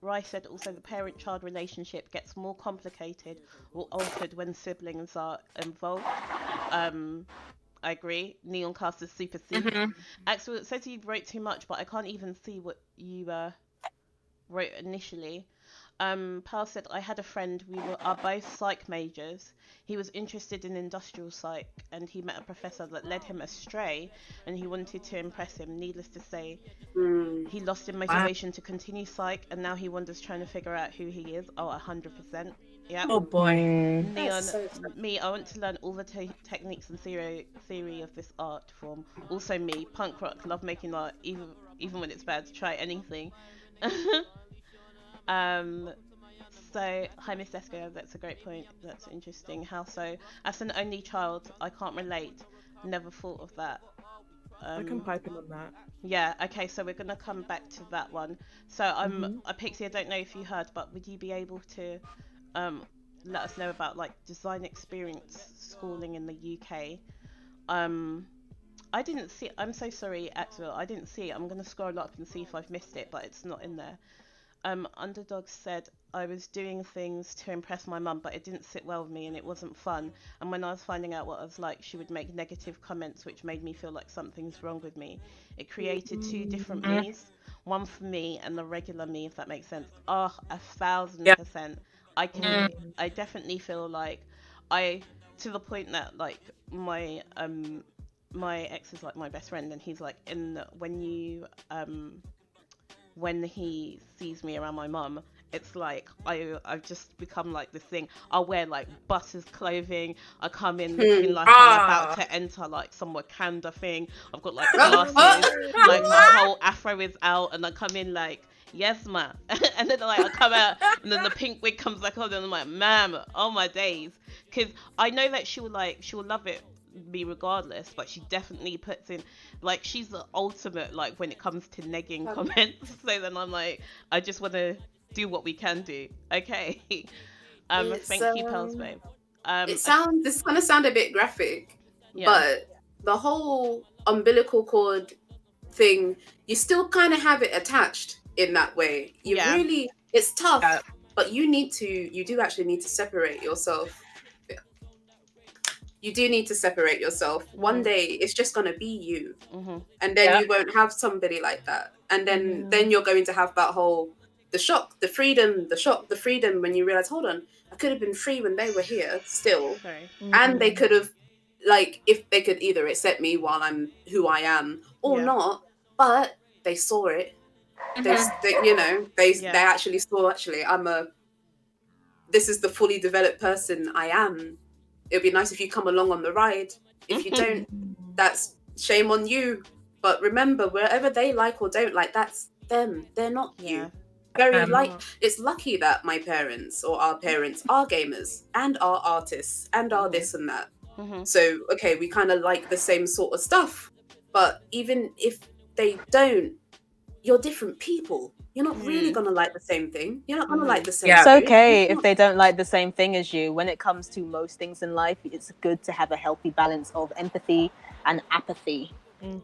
Rai said also the parent-child relationship gets more complicated or altered when siblings are involved. I agree. Neon Cast is super C. Axel, it says you wrote too much, but I can't even see what you wrote initially. Pearl said, I had a friend, we are both psych majors. He was interested in industrial psych, and he met a professor that led him astray, and he wanted to impress him. Needless to say, he lost his motivation to continue psych, and now he wonders trying to figure out who he is. Oh, 100%. Yeah. Oh boy. Neon, That's so me, I want to learn all the techniques and theory of this art form. Also me, punk rock, love making art, even when it's bad, to try anything. um, so, hi Miss Esco, that's a great point. That's interesting. How so? As an only child, I can't relate. Never thought of that. I can Um, pipe in on that. yeah, okay, so we're gonna come back to that one. So Pixie, I don't know if you heard, but would you be able to um let us know about like design experience schooling in the UK? Um I didn't see, I'm so sorry, Axel, I didn't see it. I'm gonna scroll up and see if I've missed it, but it's not in there. Underdog said I was doing things to impress my mum, but it didn't sit well with me and it wasn't fun. And when I was finding out what I was like, she would make negative comments, which made me feel like something's wrong with me. It created two different me's, one for me and the regular me, if that makes sense. Oh, a thousand Yeah. percent. I can, I definitely feel like I, to the point that like my ex is like my best friend, and he's like when he sees me around my mum, it's like I've just become like this thing. I'll wear like Butters clothing. I come in looking like I'm about Ah. to enter like some Wakanda thing. I've got like Oh, glasses, like my whole afro is out, and I come in like yes ma, and then like I come out, and then the pink wig comes back on, and I'm like ma'am, oh my days, because I know that she'll love it me regardless, but she definitely puts in like she's the ultimate like when it comes to negging comments. So then I'm like, I just want to do what we can do. Okay. it's Thank you, Pearls Babe. it Okay, sounds this kind of sound a bit graphic, yeah, but the whole umbilical cord thing, you still kind of have it attached in that way. You yeah, really, it's tough, Yeah. but you do actually need to separate yourself. You do need to separate yourself. One mhm, day it's just gonna be you, mhm, and then Yeah. you won't have somebody like that, and Yeah. then you're going to have that whole the shock, the freedom, the shock, the freedom when you realize, hold on, I could have been free when they were here still, sorry, and they could have, like, if they could either accept me while I'm who I am or yeah, not, but they saw it. Mhm. They yeah, actually saw, actually I'm a, this is the fully developed person I am. It'd be nice if you come along on the ride. If you don't, that's shame on you. But remember, wherever they like or don't like, that's them. They're not yeah, you. Very They're like, not. it's lucky that my parents or our parents are gamers and are artists and are mhm, this and that. mhm, So okay, we kind of like the same sort of stuff. But even if they don't, you're different people. You're not really mm, gonna like the same thing. You're not gonna like mhm, the same Yeah. It's food. okay if You're they don't like the same thing as you. When it comes to most things in life, it's good to have a healthy balance of empathy and apathy.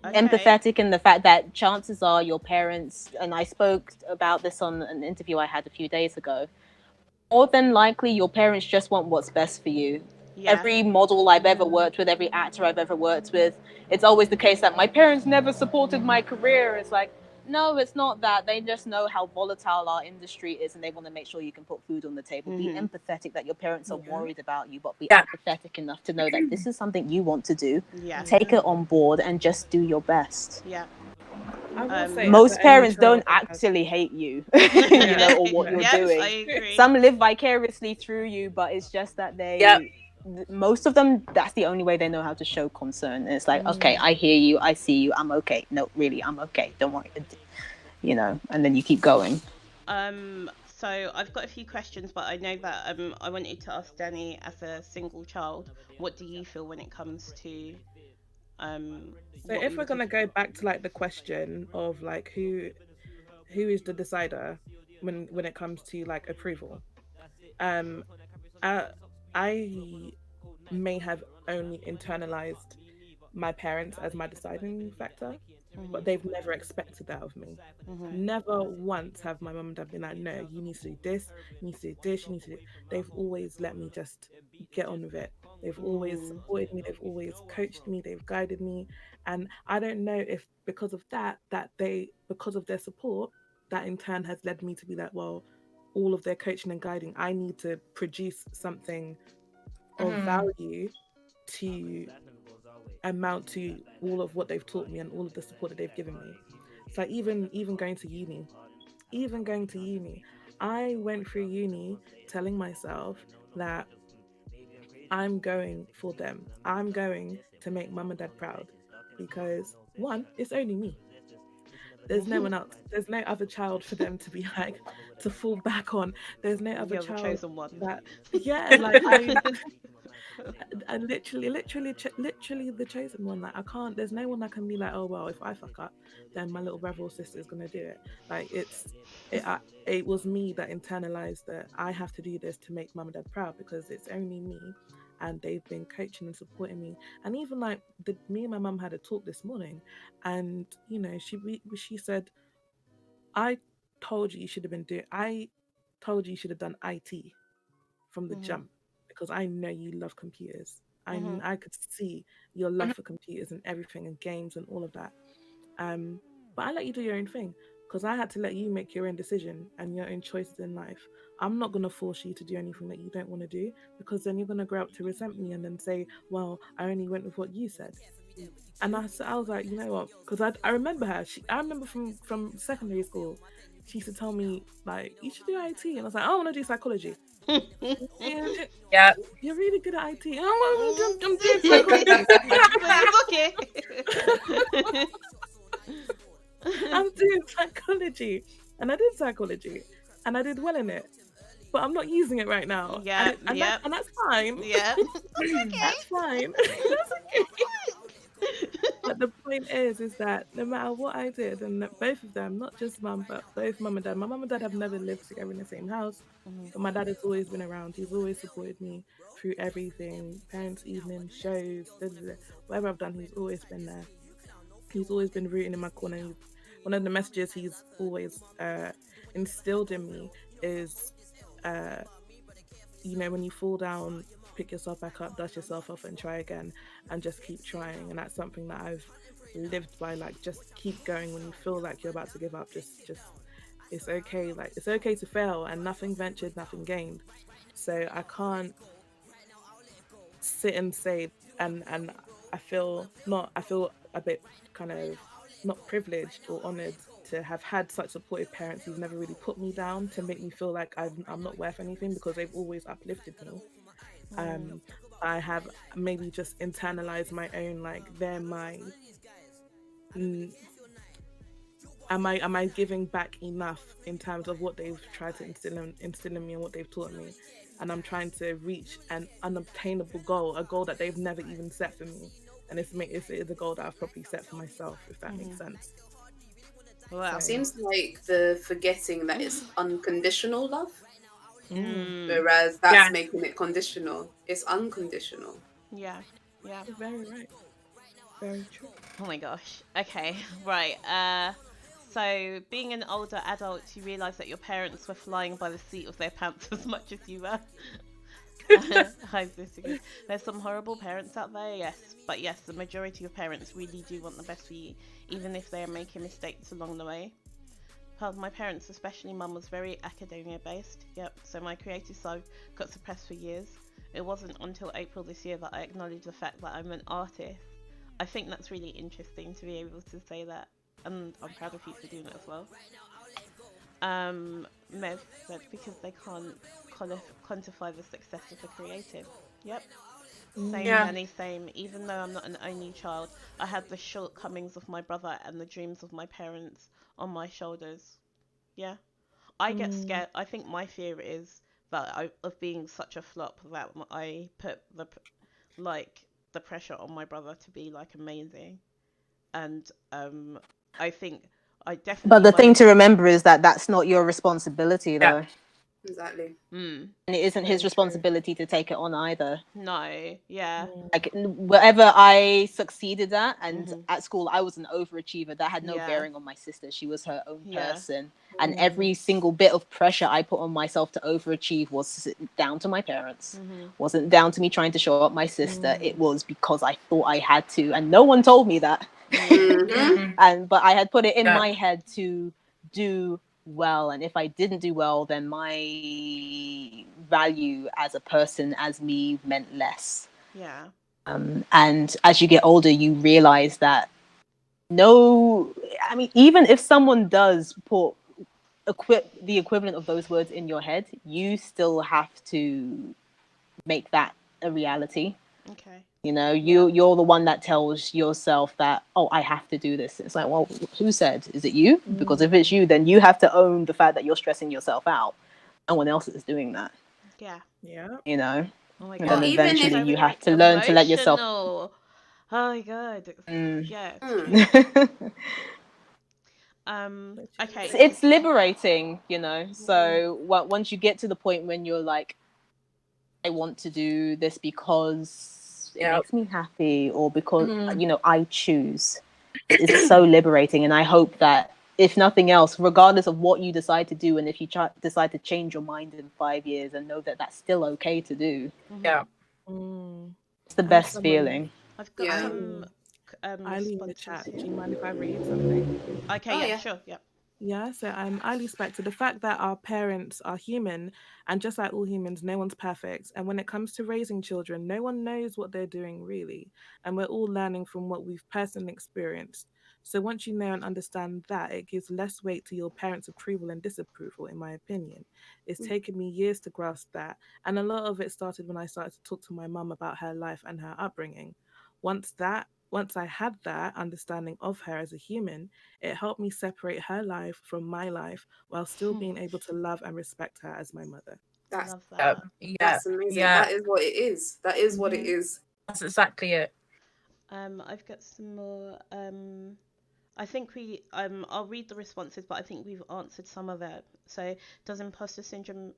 okay, Empathetic in the fact that chances are your parents, and I spoke about this on an interview I had a few days ago, more than likely your parents just want what's best for you. yeah, Every model I've ever worked with, every actor I've ever worked with, it's always the case that my parents never supported my career. It's like, no, it's not that. They just know how volatile our industry is and they want to make sure you can put food on the table. Be mhm, empathetic that your parents are Yeah. worried about you, but be Yeah. empathetic enough to know that this is something you want to do. yeah, Take it on board and just do your best. yeah, I will say, um, as Most the only parents child don't that has. actually hate you, Yeah. or what No. you're yep, I doing. agree. Some live vicariously through you, but it's just that Yep. most of them, that's the only way they know how to show concern. And it's like, okay, I hear you, I see you, I'm okay. No, really, I'm okay. Don't worry, and then you keep going. So I've got a few questions, but I know that I wanted to ask Danny, as a single child, what do you feel when it comes to So what we if were we're gonna talking? go back to like the question of like who is the decider when it comes to like approval, um, I, I may have only internalized my parents as my deciding factor, but Mhm, they've never expected that of me. mhm, Never once have my mum and dad been like, no, you need to do this, you need to do this, you need to do. They've always let me just get on with it. They've always mm, supported me, they've always coached me, they've guided me. And I don't know if because of because of their support, that in turn has led me to be like, well, all of their coaching and guiding, I need to produce something of Mhm. value to amount to all of what they've taught me and all of the support that they've given me. So even going to uni, I went through uni telling myself that I'm going for them. I'm going to make mum and dad proud because one, it's only me. There's no one else. There's no other child for them to be like to fall back on. There's no other You're the child chosen one. that yeah, like I literally the chosen one. Like I can't. There's no one that can be like, oh well, if I fuck up, then my little brother or sister is gonna do it. Like it was me that internalized that I have to do this to make mum and dad proud because it's only me, and they've been coaching and supporting me. And even like me and my mum had a talk this morning, and she said, I told you should have been doing. I told you should have done IT from the Mhm. jump because I know you love computers. Mhm. I could see your love for computers and everything and games and all of that. Um, but I let you do your own thing because I had to let you make your own decision and your own choices in life. I'm not gonna force you to do anything that you don't want to do because then you're gonna grow up to resent me and then say, "Well, I only went with what you said." And I was like, you know what? Because I remember her. I remember from secondary school. She used to tell me like, you should do IT, and I was like, I want to do psychology. Yeah, Yeah. you're really good at IT. Oh, I'm doing psychology. It's okay. I'm doing psychology, and I did psychology, and I did well in it. But I'm not using it right now, Yeah, yeah, and that's fine. yeah. That's fine. That's okay. But the point is that no matter what I did, and that both of them, not just mum, but both mum and dad. My mum and dad have never lived together in the same house, Mhm. but my dad has always been around. He's always supported me through everything, parents' evening, shows, whatever I've done. He's always been there. He's always been rooting in my corner. One of the messages he's always instilled in me is, uh, when you fall down, pick yourself back up, dust yourself off, and try again, and just keep trying. And that's something that I've lived by. Like, just keep going when you feel like you're about to give up. Just it's okay. Like, it's okay to fail, and nothing ventured, nothing gained. So I can't sit and say, and I feel a bit kind of not privileged or honored to have had such supportive parents who've never really put me down to make me feel like I'm not worth anything because they've always uplifted me. Mm. um I have maybe just internalized my own, like, they're my mm, am I giving back enough in terms of what they've tried to instill in me and what they've taught me, and I'm trying to reach an unobtainable goal, a goal that they've never even set for me, and it's a goal that I've probably set for myself, if that makes Mhm. sense. Wow. So Seems like the forgetting that it's unconditional love, Mm. whereas that's Yes. making it conditional. It's unconditional. Yeah. Yeah. you're very right, very true. Oh my gosh. Okay. Right. So being an older adult, you realise that your parents were flying by the seat of their pants as much as you were. I disagree. There's some horrible parents out there, yes, but yes, the majority of parents really do want the best for you, even if they are making mistakes along the way. My parents, especially mum, was very academia based. Yep. So my creative side got suppressed for years. It wasn't until April this year that I acknowledged the fact that I'm an artist. I think that's really interesting to be able to say that, and I'm proud of you for doing it as well. Mev said because they can't quantify the success of a creative. Yep. Same, Yeah. Mm, Danny, same. Even though I'm not an only child, I had the shortcomings of my brother and the dreams of my parents on my shoulders. Yeah. I get mm, scared. I think my fear is that of being such a flop that I put like the pressure on my brother to be like amazing, and I think I But definitely the thing won't. to remember is that that's not your responsibility, Yeah. though. Exactly. Mm, And it isn't his very true. responsibility to take it on either. no, yeah, Mm, Like, whatever I succeeded at, and mhm, at school I was an overachiever, that had no yeah, bearing on my sister. She was her own yeah, person, and mm, every single bit of pressure I put on myself to overachieve was down to my parents. mhm, Wasn't down to me trying to show up my sister. mm, It was because I thought I had to, and no one told me that. mm, Mm-hmm. Mm-hmm. And but I had put it in Yeah. my head to do well, and if I didn't do well, then my value as a person, as me, meant less. yeah, And as you get older, you realize that no, I mean, even if someone does put the equivalent of those words in your head, you still have to make that a reality. Okay. You know, you're the one that tells yourself that, oh, I have to do this. It's like, well, who said? Is it you? Because if it's you, then you have to own the fact that you're stressing yourself out. No one else is doing that. Yeah. Yeah. You know, Oh my and god. then even if eventually you have to learn to let yourself. Emotional. Oh my god. Mm. Yeah, it's Mm. true. it's, Okay. it's liberating, you know. So once you get to the point when you're like, I want to do this because it Yep. makes me happy, or because Mhm. you know I choose. It's so liberating, and I hope that if nothing else, regardless of what you decide to do, and if you decide to change your mind in 5 years, and know that that's still okay to do, Yeah. it's the I have best someone, feeling. I've got Yeah. some Eileen in the responses chat. here. Do you mind if I read something? Okay, Oh yeah, yeah. sure. Yeah. Yeah, so Ali Spector, the fact that our parents are human, and just like all humans, no one's perfect. And when it comes to raising children, no one knows what they're doing really. And we're all learning from what we've personally experienced. So once you know and understand that, it gives less weight to your parents' approval and disapproval, in my opinion. It's taken me years to grasp that. And a lot of it started when I started to talk to my mum about her life and her upbringing. Once I had that understanding of her as a human, it helped me separate her life from my life while still being able to love and respect her as my mother. That's Love Yeah. that. Yeah. that's amazing. Yeah. That is what it is. That is what it Mhm. is. That's exactly it. I've got some more. I think I'll read the responses, but I think we've answered some of it. So, does imposter syndrome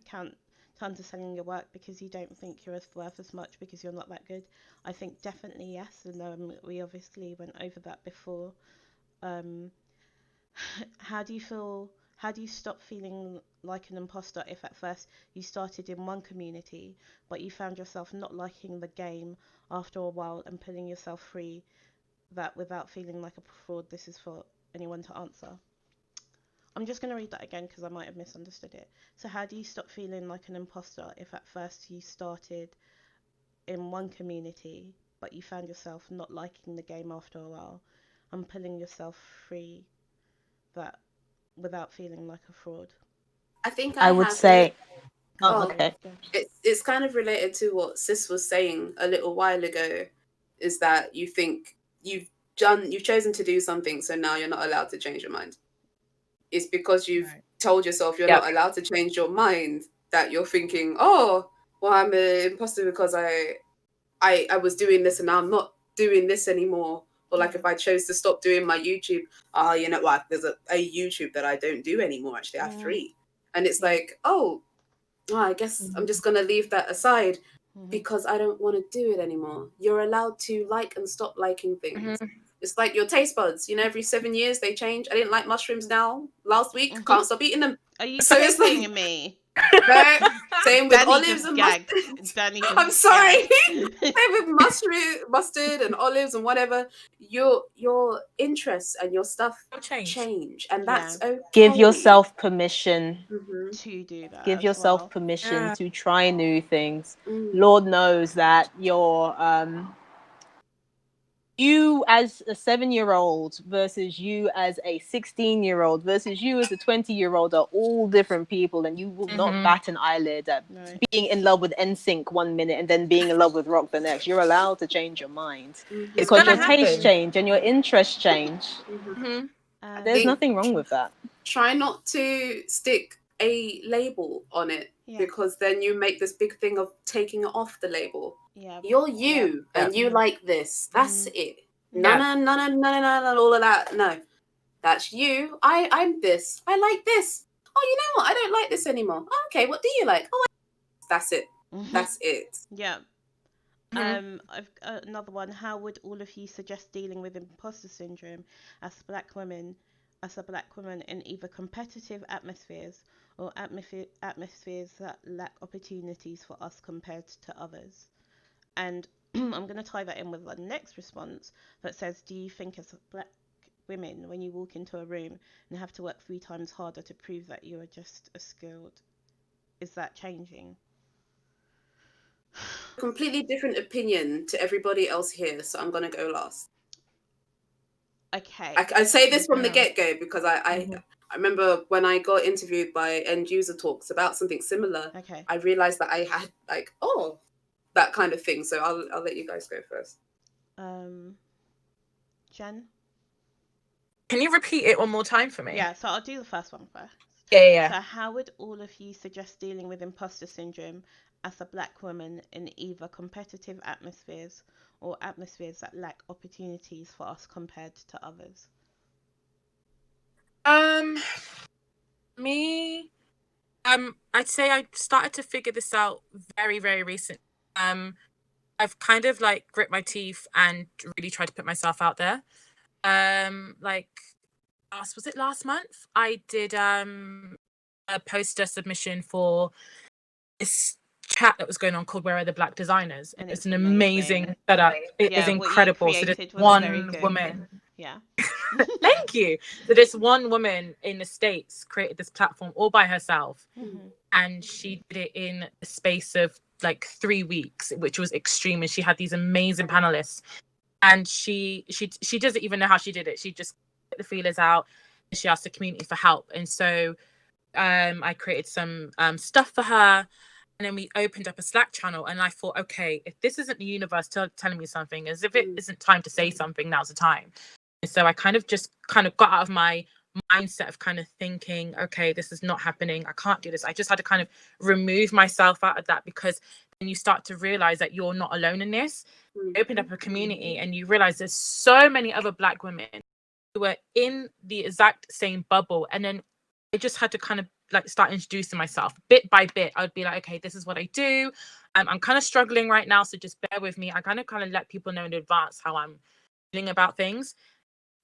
count to underselling your work because you don't think you're worth as much because you're not that good? I think definitely yes, and we obviously went over that before. Um, how do you feel? How do you stop feeling like an imposter if at first you started in one community, but you found yourself not liking the game after a while and pulling yourself free that without feeling like a fraud? This is for anyone to answer. I'm just going to read that again because I might have misunderstood it. So, how do you stop feeling like an imposter if at first you started in one community but you found yourself not liking the game after a while and pulling yourself free that without feeling like a fraud? I think I I would have it. say, oh, Oh, okay. it's kind of related to what Sis was saying a little while ago, is that you think you've chosen to do something, so now you're not allowed to change your mind. It's because you've Right. told yourself you're Yep. not allowed to change your mind that you're thinking, oh, well, I'm an imposter because I was doing this and now I'm not doing this anymore. Or like Yeah. if I chose to stop doing my YouTube, you know what? There's a YouTube that I don't do anymore. Actually, I have three, and it's Yeah. like, oh, I guess I'm just gonna leave that aside because I don't want to do it anymore. You're allowed to like and stop liking things. Mhm. It's like your taste buds. You know, every 7 years they change. I didn't like mushrooms now. Last week, Mm-hmm. can't stop eating them. Are you So it's taking like, me? no. Same with Danny olives just and gagged. mustard. Danny I'm just sorry. gagged. Same with mustard and olives and whatever. Your interests and your stuff No change. change, and Yeah, that's okay. Give yourself permission. Mm-hmm. to do that Give as yourself well. permission Yeah. to try new things. Mm. Lord knows that you as a 7-year-old versus you as a 16-year-old versus you as a 20-year-old are all different people, and you will not Mhm. bat an eyelid at No. being in love with NSYNC one minute and then being in love with rock the next. You're allowed to change your mind It's because Mm-hmm. gonna your tastes happen. change and your interests change. Mm-hmm. Mhm. I There's Um. think nothing wrong with that. try not to stick a label on it, Yeah. because then you make this big thing of taking it off the label. Yeah. You're Yep. you Yep. and you like this. That's Mm-hmm. it. Yeah. None, all of that. No, that's you. I'm this. I like this. Oh, you know what? I don't like this anymore. Oh, okay, what do you like? Oh, that's it. Mm-hmm. That's it. Yeah. Mhm. I've got another one. How would all of you suggest dealing with imposter syndrome as black women, as a black woman in either competitive atmospheres or atmospheres that lack opportunities for us compared to others? And I'm going to tie that in with the next response that says, do you think as black women, when you walk into a room and have to work 3 times harder to prove that you are just as skilled, is that changing? Completely different opinion to everybody else here, so I'm gonna go last. Okay. I say this from the Yeah. get go because I Mhm. I remember when I got interviewed by End User Talks about something similar, Okay. I realized that I had like, oh, that kind of thing. So I'll let you guys go first. Jen? Can you repeat it one more time for me? Yeah, so I'll do the first one first. Yeah. So how would all of you suggest dealing with imposter syndrome as a black woman in either competitive atmospheres or atmospheres that lack opportunities for us compared to others? Me, I'd say I started to figure this out very, very recently. I've kind of like grit my teeth and really tried to put myself out there. Like was it last month? I did a poster submission for this chat that was going on called Where Are the Black Designers? And It's it's an amazing. amazing setup. It is Yeah, what you incredible. So there's created was very one good. woman. Yeah. Thank you. So this one woman in the States created this platform all by herself. Mhm. And she did it in the space of like 3 weeks, which was extreme. And she had these amazing panelists. And she doesn't even know how she did it. She just put the feelers out and she asked the community for help. And so I created some stuff for her. And then we opened up a Slack channel, and I thought, okay, if this isn't the universe telling me something, as if it isn't time to say something, now's the time. And so I kind of got out of my mindset of kind of thinking, okay, this is not happening. I can't do this. I just had to kind of remove myself out of that, because then you start to realize that you're not alone in this. I opened up a community, and you realize there's so many other Black women who were in the exact same bubble. And then I just had to kind of like start introducing myself bit by bit. I'd be like, okay, this is what I do. I'm kind of struggling right now, so just bear with me. I kind of let people know in advance how I'm feeling about things.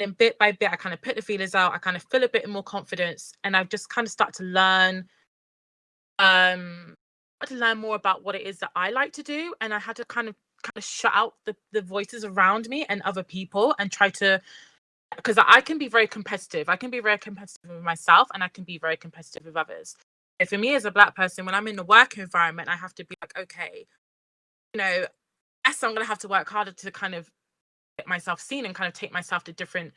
Then bit by bit, I kind of put the feelers out. I kind of feel a bit more confidence, and I've just kind of started to learn more about what it is that I like to do. And I had to kind of shut out the voices around me and other people, and try to, because I can be very competitive. I can be very competitive with myself, and I can be very competitive with others. And for me as a Black person, when I'm in the work environment, I have to be like, okay, yes, I'm going to have to work harder to kind of get myself seen and kind of take myself to different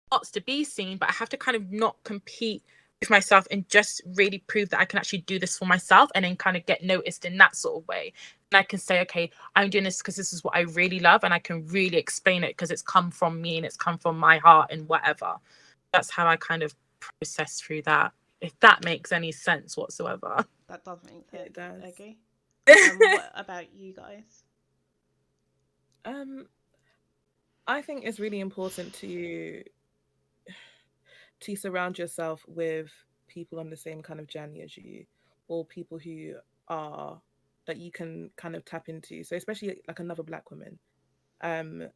spots to be seen, but I have to kind of not compete with myself and just really prove that I can actually do this for myself, and then kind of get noticed in that sort of way. And I can say, okay, I'm doing this because this is what I really love, and I can really explain it because it's come from me and it's come from my heart and whatever. That's how I kind of process through that, if that makes any sense whatsoever. That does make sense. It does. Okay. What about you guys? I think it's really important to surround yourself with people on the same kind of journey as you, or people who are that you can kind of tap into. So especially like another Black woman. Um,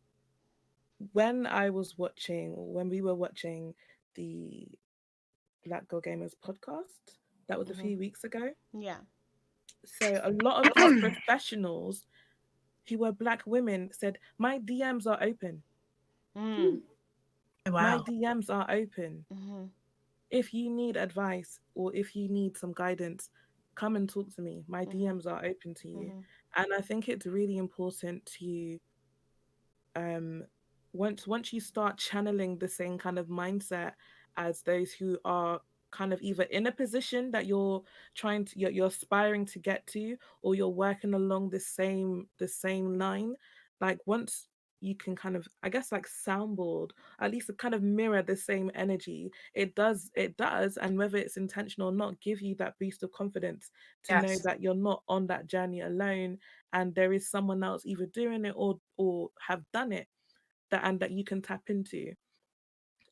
when we were watching the Black Girl Gamers podcast, that was a Mhm. few weeks ago. Yeah. So a lot of these professionals who were Black women said, "My DMs are open. Mm. My Wow. DMs are open. Mhm. If you need advice or if you need some guidance, come and talk to me. My Mhm. DMs are open to you." Mhm. And I think it's really important to um once you start channeling the same kind of mindset as those who are kind of either in a position that you're aspiring to get to, or you're working along the same line. Like once you can kind of, I guess, like soundboard, at least kind of mirror the same energy, it does, and whether it's intentional or not, give you that boost of confidence to know Yes. that you're not on that journey alone, and there is someone else either doing it or have done it, that you can tap into.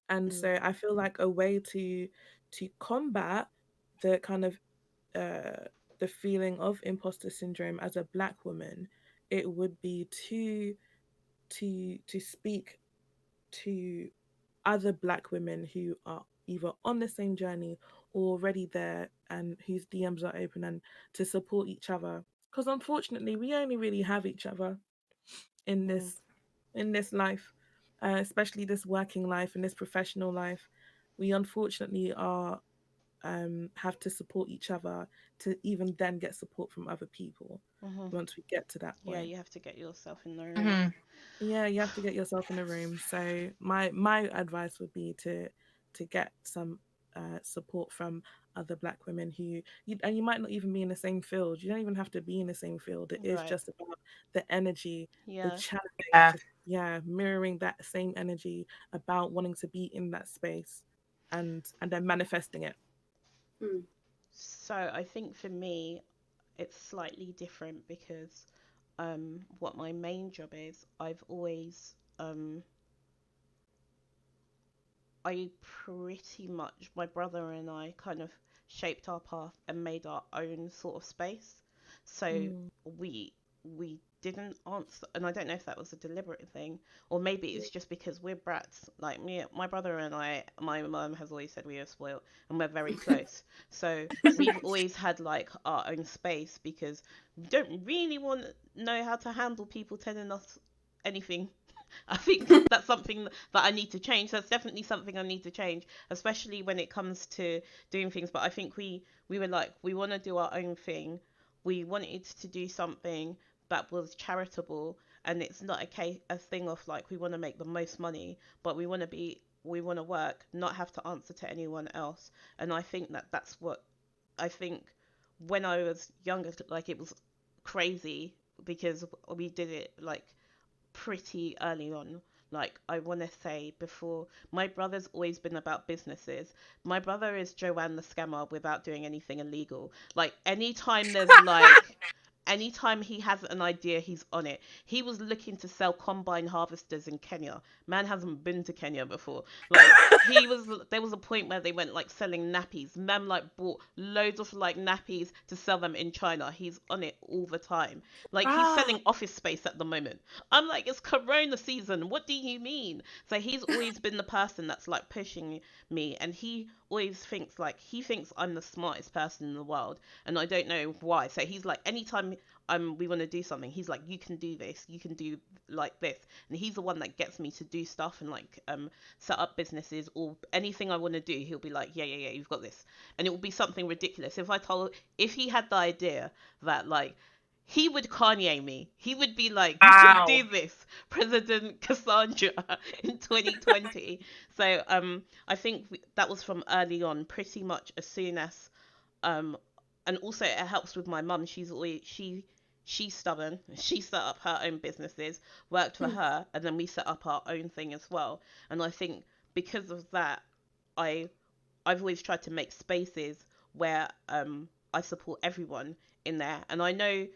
And Mm. so I feel like a way to combat the kind of the feeling of imposter syndrome as a Black woman, it would be to speak to other Black women who are either on the same journey or already there, and whose DMs are open, and to support each other, because unfortunately we only really have each other in Mm. this life, especially this working life and this professional life. We unfortunately are have to support each other to even then get support from other people Mhm. once we get to that Yeah, point. you have to get yourself in the room. Mm-hmm. Yeah, you have to get yourself in a room. So my advice would be to get some support from other Black women and you might not even be in the same field. You don't even have to be in the same field. It is Right. just about the energy, the Yeah. channeling, mirroring that same energy about wanting to be in that space, and then manifesting it. So I think for me, it's slightly different because what my main job is, I pretty much, my brother and I kind of shaped our path and made our own sort of space. So Mm. we didn't answer, and I don't know if that was a deliberate thing, or maybe it's just because we're brats. Like me, my brother and I, my mum has always said we are spoiled, and we're very close. So we've always had like our own space because we don't really want to know how to handle people telling us anything. I think that's something that I need to change. That's definitely something I need to change, especially when it comes to doing things. But I think we were like, we want to do our own thing. We wanted to do something that was charitable, and it's not a thing of like we want to make the most money, but we want to work, not have to answer to anyone else. And I think that's what I think when I was younger, like it was crazy because we did it like pretty early on. Like, I want to say before, my brother's always been about businesses. My brother is Joanne the scammer without doing anything illegal. Like, anytime he has an idea, he's on it. He was looking to sell combine harvesters in Kenya. Man hasn't been to Kenya before. Like, there was a point where they went like selling nappies. Man like bought loads of like nappies to sell them in China. He's on it all the time. Like, he's selling office space at the moment. I'm like, it's Corona season. What do you mean? So he's always been the person that's like pushing me, and he thinks I'm the smartest person in the world, and I don't know why. So he's like, anytime we want to do something, he's like, you can do this, you can do like this, and he's the one that gets me to do stuff and like set up businesses or anything I want to do. He'll be like, yeah, you've got this, and it will be something ridiculous. If he had the idea that like he would Kanye me. He would be like, "You can do this, President Cassandra in 2020." So I think that was from early on, pretty much as soon as um, and also it helps with my mum. She's stubborn. She set up her own businesses, worked for her, and then we set up our own thing as well. And I think because of that, I I've always tried to make spaces where I support everyone in there, and I know,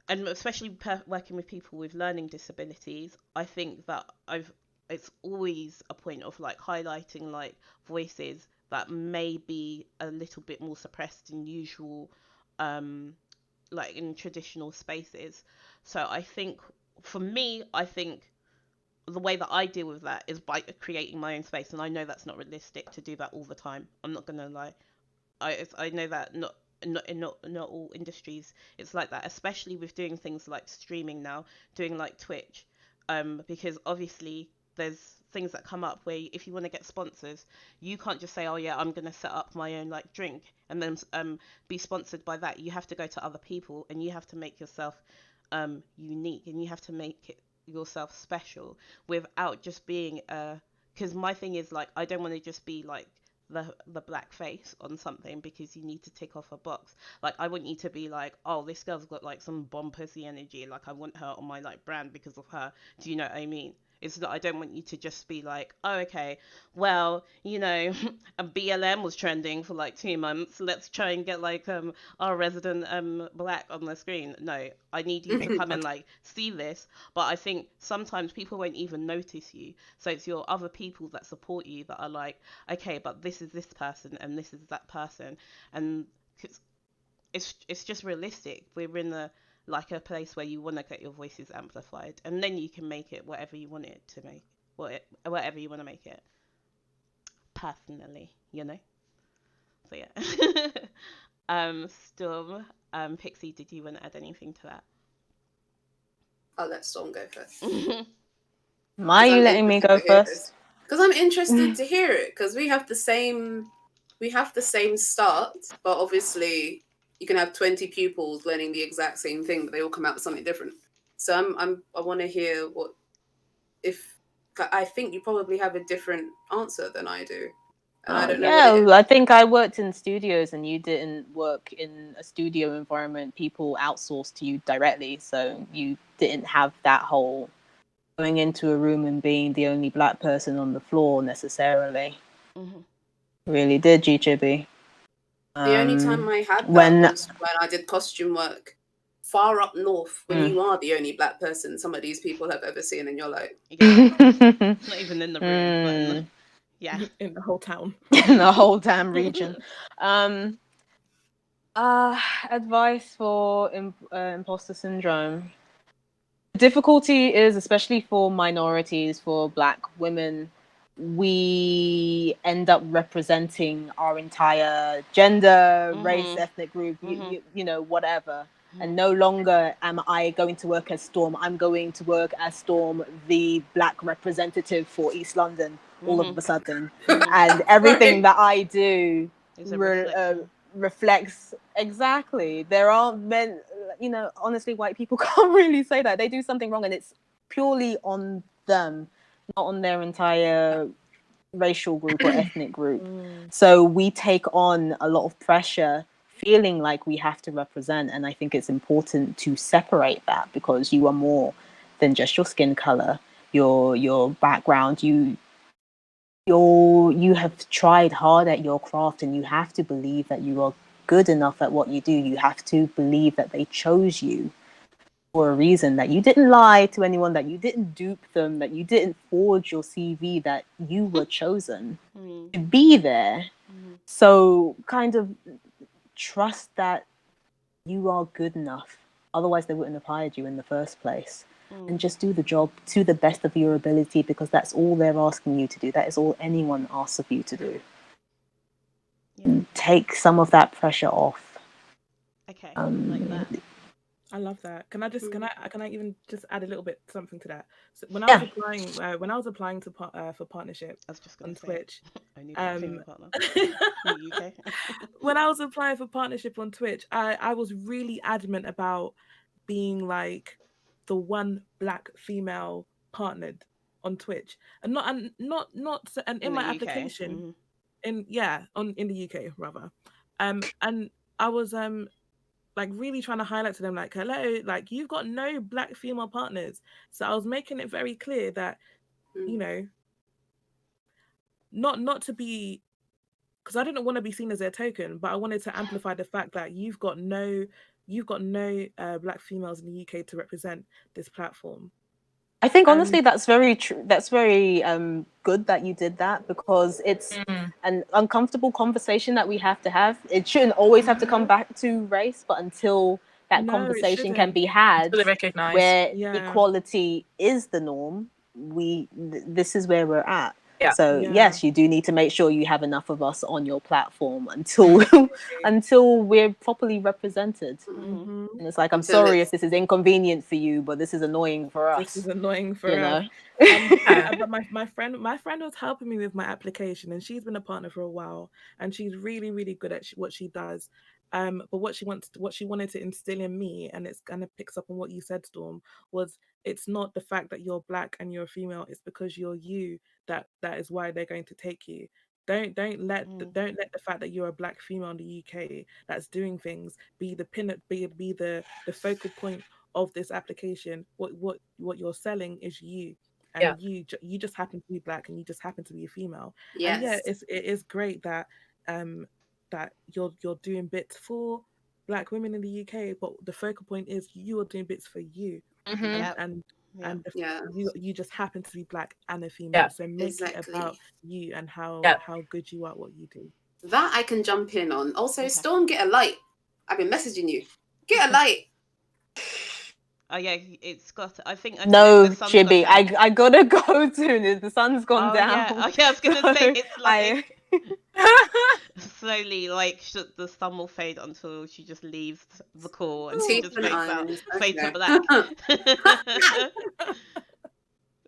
and especially working with people with learning disabilities, I think that it's always a point of like highlighting like voices that may be a little bit more suppressed than usual, um, like in traditional spaces. So I think for me, I think the way that I deal with that is by creating my own space, and I know that's not realistic to do that all the time. I'm not gonna lie. I know that not all industries it's like that, especially with doing things like streaming now, doing like Twitch, because obviously there's things that come up where if you want to get sponsors, you can't just say, oh yeah, I'm gonna set up my own like drink and then be sponsored by that. You have to go to other people and you have to make yourself unique, and you have to make it yourself special without just being because my thing is like I don't want to just be like the black face on something because you need to tick off a box. Like I want you to be like, oh, this girl's got like some bomb pussy energy. Like I want her on my like brand because of her. Do you know what I mean? It's not. I don't want you to just be like, oh, okay, well, a BLM was trending for like 2 months. Let's try and get like our resident black on the screen. No, I need you to come and like see this. But I think sometimes people won't even notice you. So it's your other people that support you that are like, okay, but this is this person and this is that person, and it's just realistic. We're in a place where you want to get your voices amplified, and then you can make it whatever you want it to make, whatever you want to make it. Personally, So yeah. Storm, Pixie, did you want to add anything to that? I'll let Storm go first. Why are you letting me go first? Because I'm interested to hear it. Because we have the same start, but obviously you can have 20 pupils learning the exact same thing, but they all come out with something different. So I want to hear I think you probably have a different answer than I do. and I don't know what yeah, it is. I think I worked in studios and you didn't work in a studio environment. People outsourced to you directly, so you didn't have that whole going into a room and being the only black person on the floor necessarily. Mm-hmm. Really did, GChibi. The only time I had that When was when I did costume work far up north, when Mm. you are the only black person some of these people have ever seen, and you're like, Yeah. Not even in the room, but in the, yeah. In the whole town. in the whole damn region. Advice for imposter syndrome. The difficulty is, especially for minorities, for black women, we end up representing our entire gender, race, Mm-hmm. ethnic group, Mm-hmm. you know, whatever. And no longer am I going to work as Storm. I'm going to work as Storm, the black representative for East London, all of Mm-hmm. a sudden. Mm-hmm. And everything sorry. that I do Is a reflection. reflects exactly. There are men, you know, honestly, white people can't really say that. They do something wrong and it's purely on them, not on their entire racial group or ethnic group. So we take on a lot of pressure feeling like we have to represent, and I think it's important to separate that because you are more than just your skin color, your background. You have tried hard at your craft and you have to believe that you are good enough at what you do. You have to believe that they chose you for a reason, that you didn't lie to anyone, that you didn't dupe them, that you didn't forge your CV, that you were chosen to be there. So kind of trust that you are good enough. Otherwise, they wouldn't have hired you in the first place. And just do the job to the best of your ability because that's all they're asking you to do. That is all anyone asks of you to do. Yeah. Take some of that pressure off. Okay. Like that. I love that. Can I even just add a little bit something to that? So when Yeah. I was applying to for partnership I was just on gonna say Twitch, only black female partner in the UK. when I was applying for partnership on Twitch, I was really adamant about being like the one black female partnered on Twitch, and and in In my the UK. application Mm-hmm. in the UK rather, and I was like really trying to highlight to them like, hello, like you've got no black female partners. So I was making it very clear that, you know, not to be, because I didn't want to be seen as their token, but I wanted to amplify the fact that you've got no black females in the UK to represent this platform. I think And honestly that's very true. That's very good that you did that because it's an uncomfortable conversation that we have to have. It shouldn't always have to come back to race, but until that no, it conversation can shouldn't. be had Fully recognize. where Yeah. equality is the norm, this is where we're at. Yeah. So Yeah. yes, you do need to make sure you have enough of us on your platform until until we're properly represented. Mm-hmm. And it's like, I'm Until sorry it's if this is inconvenient for you, but this is annoying for This is us. annoying for You us. know? But my friend was helping me with my application, and she's been a partner for a while, and she's really really good at what she does. But what she wanted to instill in me, and it's kind of picks up on what you said, Storm, was it's not the fact that you're black and you're a female; it's because you're you that is why they're going to take you. Don't let the fact that you're a black female in the UK that's doing things be the be the focal point of this application. What you're selling is you, Yeah. and you just happen to be black and you just happen to be a female. And yeah, yes, it is great that that you're doing bits for black women in the UK, but the focal point is you are doing bits for you, and Yep. Yep. yeah, you just happen to be black and a female. Yeah. So make it about exactly. you and Yeah. how good you are at what you do. That I can jump in on. Also, Okay. Storm, get a light. I've been messaging you. Get a light. Oh yeah, it's got. I think No, the sun's gone Chibi, down. I gotta go soon. The sun's gone Oh yeah. down. Oh yeah. I was gonna say So it's I like slowly, like the sun will fade until she just leaves the call and she Teeth just and fades to okay. black.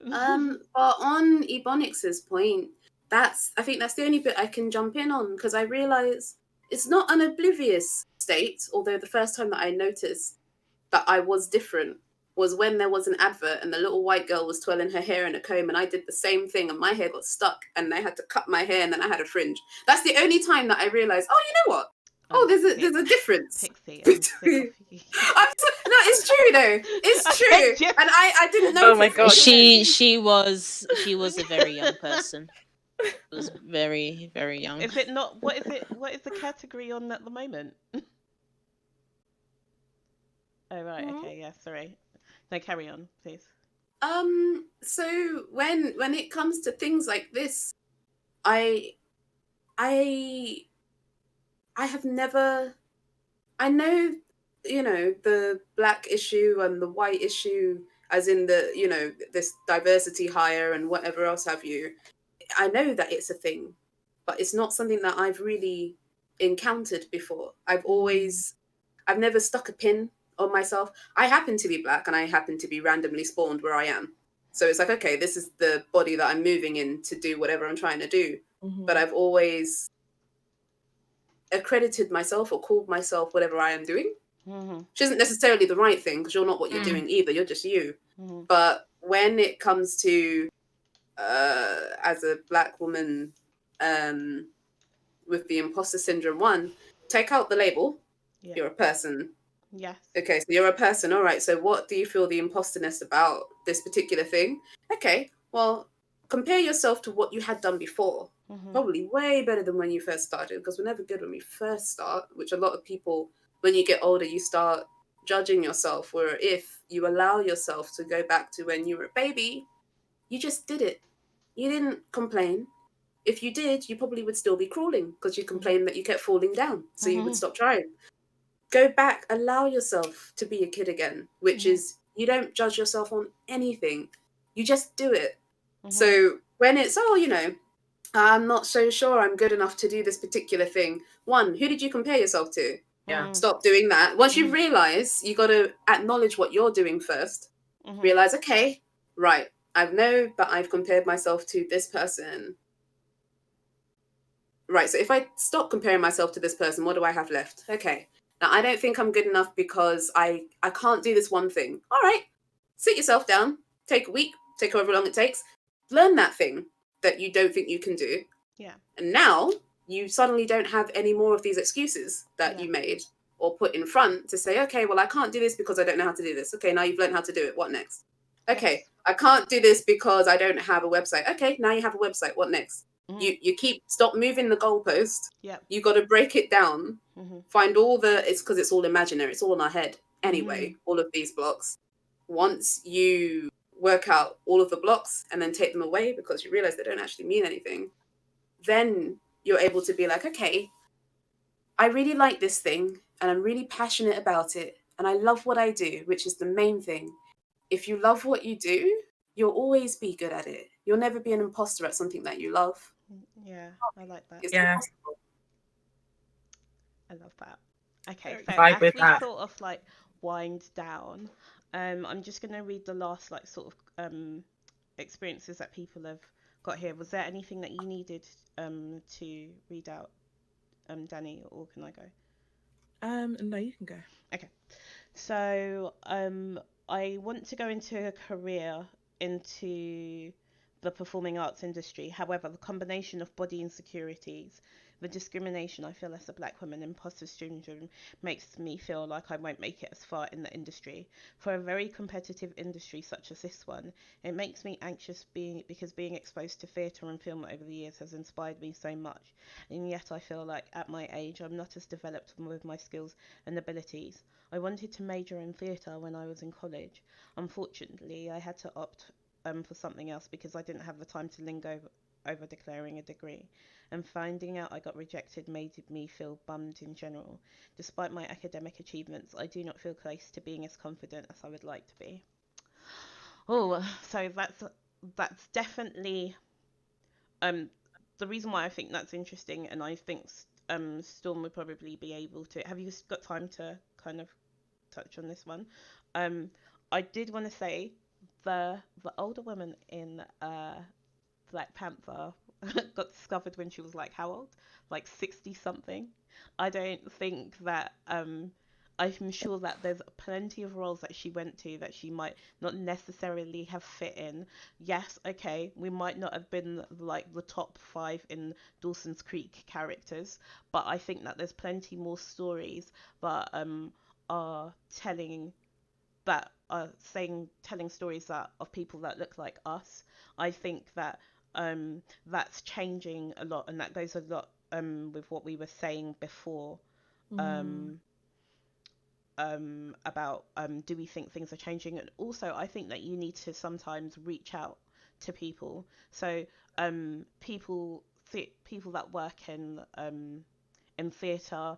But on Ebonix's point, I think that's the only bit I can jump in on because I realize it's not an oblivious state, although the first time that I noticed that I was different was when there was an advert and the little white girl was twirling her hair in a comb, and I did the same thing, and my hair got stuck, and I had to cut my hair, and then I had a fringe. That's the only time that I realized, oh, you know what? Oh, there's a difference. Pixie, I'm sick of you. No, it's true though. It's true, and I didn't know. Oh my God. She was a very young person. Was very, very young. Is it not? What is it? What is the category on at the moment? Oh right, okay, yeah, sorry. No, carry on, please. So when it comes to things like this, I have never. I know, the black issue and the white issue, as in this diversity hire and whatever else have you. I know that it's a thing, but it's not something that I've really encountered before. I've never stuck a pin on myself. I happen to be black and I happen to be randomly spawned where I am. So it's like, okay, this is the body that I'm moving in to do whatever I'm trying to do. But I've always accredited myself or called myself whatever I am doing, which isn't necessarily the right thing, because you're not what you're doing either. You're just you. But when it comes to as a black woman with the imposter syndrome, take out the label. You're a person. Yes. Okay, so you're a person. All right, so what do you feel the imposterness about this particular thing? Okay, well, compare yourself to what you had done before. Probably way better than when you first started, because we're never good when we first start, which a lot of people, when you get older, you start judging yourself, where if you allow yourself to go back to when you were a baby, you just did it. You didn't complain. If you did, you probably would still be crawling, because you complained that you kept falling down, so you would stop trying. Go back, allow yourself to be a kid again, which is, you don't judge yourself on anything. You just do it. So when it's, I'm not so sure I'm good enough to do this particular thing. One, who did you compare yourself to? Yeah. Stop doing that. Once you realize, you got to acknowledge what you're doing first. Realize, okay, right, I know that I've compared myself to this person. Right, so if I stop comparing myself to this person, what do I have left? Okay, now I don't think I'm good enough because I can't do this one thing. All right, sit yourself down, take a week, take however long it takes, learn that thing that you don't think you can do. Yeah. And now you suddenly don't have any more of these excuses that you made or put in front to say, okay, well, I can't do this because I don't know how to do this. Okay, now you've learned how to do it. What next? Okay, I can't do this because I don't have a website. Okay, now you have a website. What next? You stop moving the goalpost. Yeah. You got to break it down. Find all it's because it's all imaginary. It's all in our head anyway. All of these blocks. Once you work out all of the blocks and then take them away because you realize they don't actually mean anything, then you're able to be like, okay, I really like this thing and I'm really passionate about it and I love what I do, which is the main thing. If you love what you do, you'll always be good at it. You'll never be an imposter at something that you love. Yeah, I like that. It's impossible. I love that. Okay, so Vibe as with we that. sort of like wind down, I'm just going to read the last like sort of experiences that people have got here. Was there anything that you needed to read out, Danny, or can I go? No, you can go. Okay. So I want to go into a career into the performing arts industry. However, the combination of body insecurities, the discrimination I feel as a black woman, imposter syndrome, makes me feel like I won't make it as far in the industry. For a very competitive industry such as this one, it makes me anxious because being exposed to theatre and film over the years has inspired me so much. And yet I feel like at my age I'm not as developed with my skills and abilities. I wanted to major in theatre when I was in college. Unfortunately, I had to opt for something else because I didn't have the time to lingo over declaring a degree, and finding out I got rejected made me feel bummed in general. Despite my academic achievements, I do not feel close to being as confident as I would like to be. Oh, so that's definitely the reason why I think that's interesting, and I think Storm would probably be able to. Have you got time to kind of touch on this one? I did want to say the older woman in Black Panther got discovered when she was like how old? Like 60 something. I don't think that I'm sure that there's plenty of roles that she went to that she might not necessarily have fit in. Yes, okay, we might not have been like the top 5 in Dawson's Creek characters, but I think that there's plenty more stories that are telling stories that of people that look like us. I think that that's changing a lot, and that goes a lot with what we were saying before. Um, about do we think things are changing, and also I think that you need to sometimes reach out to people. So people that work in theatre,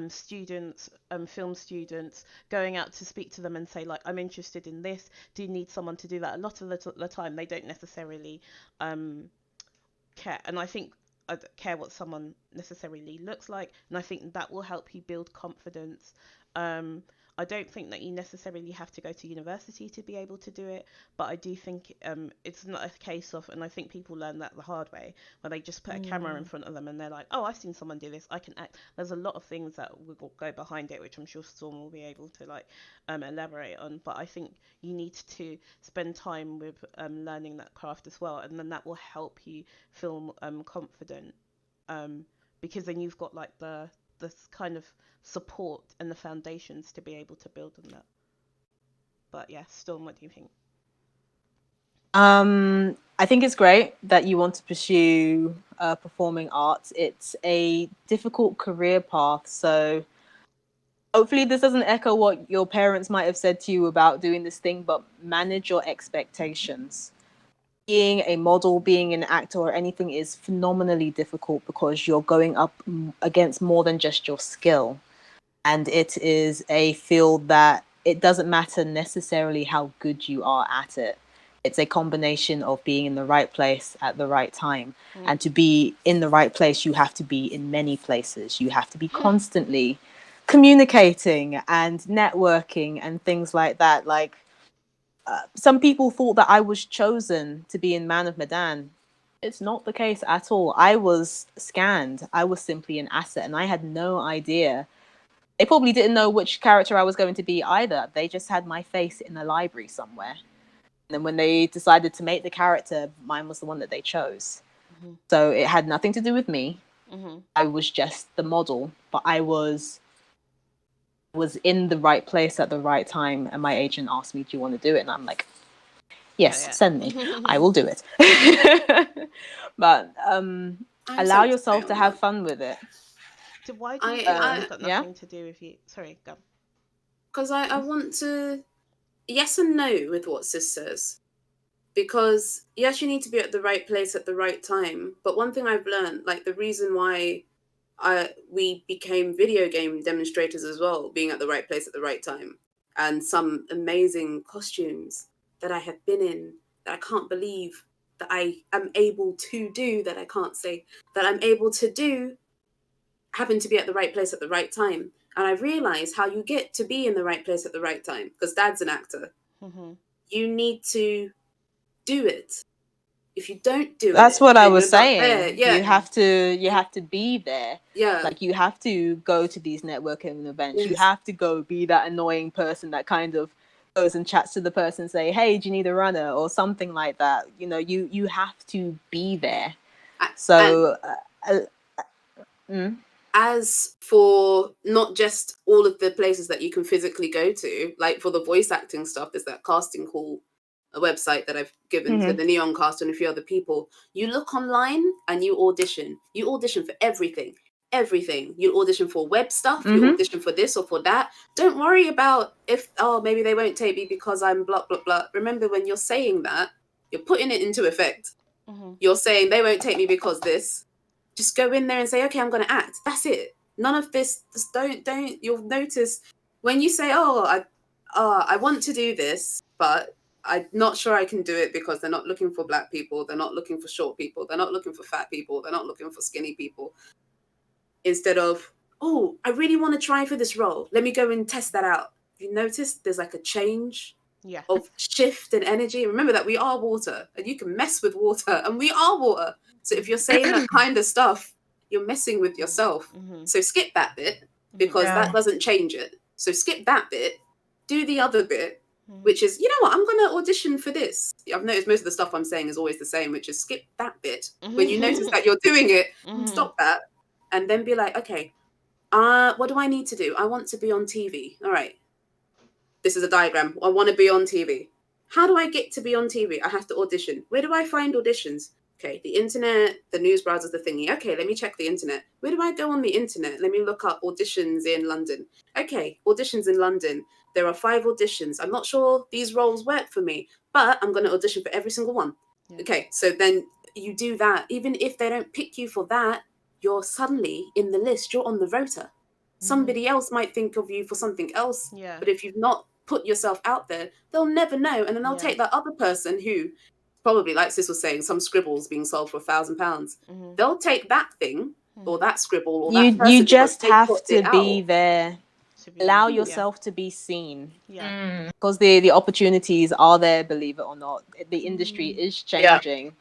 students, film students, going out to speak to them and say like, I'm interested in this, do you need someone to do that? A lot of the time they don't necessarily care, and I think I don't care what someone necessarily looks like, and I think that will help you build confidence. um, I don't think that you necessarily have to go to university to be able to do it, but I do think it's not a case of, and I think people learn that the hard way, where they just put a camera in front of them and they're like, oh, I've seen someone do this, I can act. There's a lot of things that will go behind it, which I'm sure Storm will be able to like elaborate on, but I think you need to spend time with learning that craft as well, and then that will help you feel confident, because then you've got like the this kind of support and the foundations to be able to build on that. But yeah, Storm, what do you think? I think it's great that you want to pursue performing arts. It's a difficult career path, so hopefully this doesn't echo what your parents might have said to you about doing this thing, but manage your expectations. Being a model, being an actor, or anything is phenomenally difficult because you're going up against more than just your skill. And it is a field that it doesn't matter necessarily how good you are at it. It's a combination of being in the right place at the right time. And to be in the right place, you have to be in many places. You have to be constantly communicating and networking and things like that. Like, some people thought that I was chosen to be in Man of Medan. It's not the case at all. I was scanned. I was simply an asset, and I had no idea. They probably didn't know which character I was going to be either. They just had my face in a library somewhere. And then when they decided to make the character, mine was the one that they chose. Mm-hmm. So it had nothing to do with me. Mm-hmm. I was just the model, but I was in the right place at the right time, and my agent asked me, do you want to do it? And I'm like, yes, Yeah. send me. I will do it. But allow yourself to have fun with it. So why do you think that's got Yeah. nothing to do with you? Sorry, go. Because I want to, yes and no with what Sis says. Because yes, you need to be at the right place at the right time. But one thing I've learned, like the reason why we became video game demonstrators as well, being at the right place at the right time, and some amazing costumes that I have been in that I can't believe that I am able to do, that I can't say that I'm able to do, happen to be at the right place at the right time. And I realized how you get to be in the right place at the right time, because Dad's an actor. Mm-hmm. You need to do it. If you don't do That's it, what I then was you're not there. saying. Yeah, You have to be there. yeah, Like, you have to go to these networking events. You yes. have to go be that annoying person that kind of goes and chats to the person and say, hey, do you need a runner or something like that. You know, you have to be there. And So as for not just all of the places that you can physically go to, like for the voice acting stuff, there's that casting call, a website that I've given to the Neon Cast and a few other people. You look online and you audition. You audition for everything. Everything. You audition for web stuff. You audition for this or for that. Don't worry about if, oh, maybe they won't take me because I'm blah, blah, blah. Remember, when you're saying that, you're putting it into effect. Mm-hmm. You're saying they won't take me because this. Just go in there and say, okay, I'm going to act. That's it. None of this. Just don't. You'll notice when you say, I want to do this, but I'm not sure I can do it because they're not looking for black people. They're not looking for short people. They're not looking for fat people. They're not looking for skinny people. Instead of, oh, I really want to try for this role. Let me go and test that out. You notice there's like a change Yeah. of shift and energy. Remember that we are water and you can mess with water and we are water. So if you're saying that kind of stuff, you're messing with yourself. Mm-hmm. So skip that bit because Yeah. that doesn't change it. So skip that bit, do the other bit, which is, you know what, I'm going to audition for this. I've noticed most of the stuff I'm saying is always the same, which is skip that bit. When you notice that you're doing it, stop that, and then be like, okay, what do I need to do? I want to be on TV. All right. This is a diagram. I want to be on TV. How do I get to be on TV? I have to audition. Where do I find auditions? Okay, the internet, the news browser's the thingy. Okay, let me check the internet. Where do I go on the internet? Let me look up auditions in London. Okay, auditions in London. There are 5 auditions. I'm not sure these roles work for me, but I'm going to audition for every single one. Yeah. Okay, so then you do that. Even if they don't pick you for that, you're suddenly in the list. You're on the rota. Somebody else might think of you for something else. Yeah. But if you've not put yourself out there, they'll never know. And then they'll take that other person who probably, like Sis was saying, some scribbles being sold for £1,000. They'll take that thing or that scribble or that person. You just have to out. be there. Allow yourself to be seen. Yeah. Because the opportunities are there, believe it or not. The industry is changing. Yeah.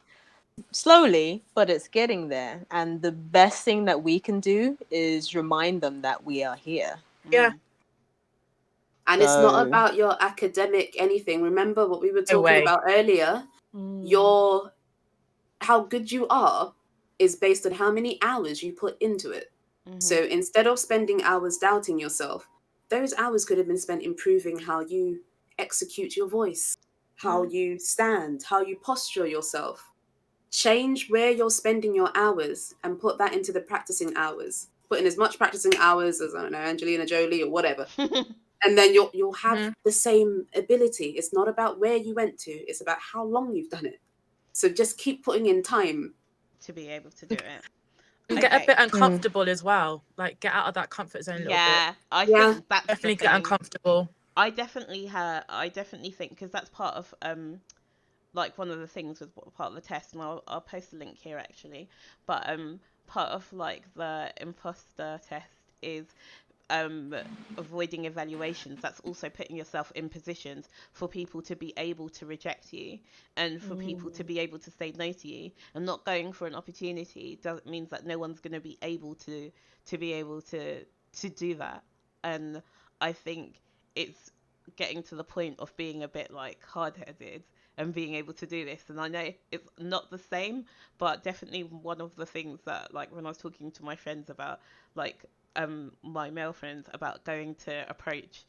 Slowly, but it's getting there. And the best thing that we can do is remind them that we are here. Yeah. And it's not about your academic anything. Remember what we were talking about earlier? How good you are is based on how many hours you put into it. So instead of spending hours doubting yourself, those hours could have been spent improving how you execute your voice, how you stand, how you posture yourself. Change where you're spending your hours and put that into the practicing hours. Put in as much practicing hours as, I don't know, Angelina Jolie or whatever. And then you'll have the same ability. It's not about where you went to. It's about how long you've done it. So just keep putting in time. To be able to do it. And get a bit uncomfortable as well. Like, get out of that comfort zone a little bit. Yeah, I think that's definitely get uncomfortable. I definitely think, because that's part of like one of the things was part of the test, and I'll post a link here actually. But part of like the imposter test is avoiding evaluations. That's also putting yourself in positions for people to be able to reject you and for people to be able to say no to you. And not going for an opportunity doesn't means that no one's going to be able to do that. And I think it's getting to the point of being a bit like hard-headed and being able to do this. And I know it's not the same, but definitely one of the things that, like, when I was talking to my friends about, like, my male friends about going to approach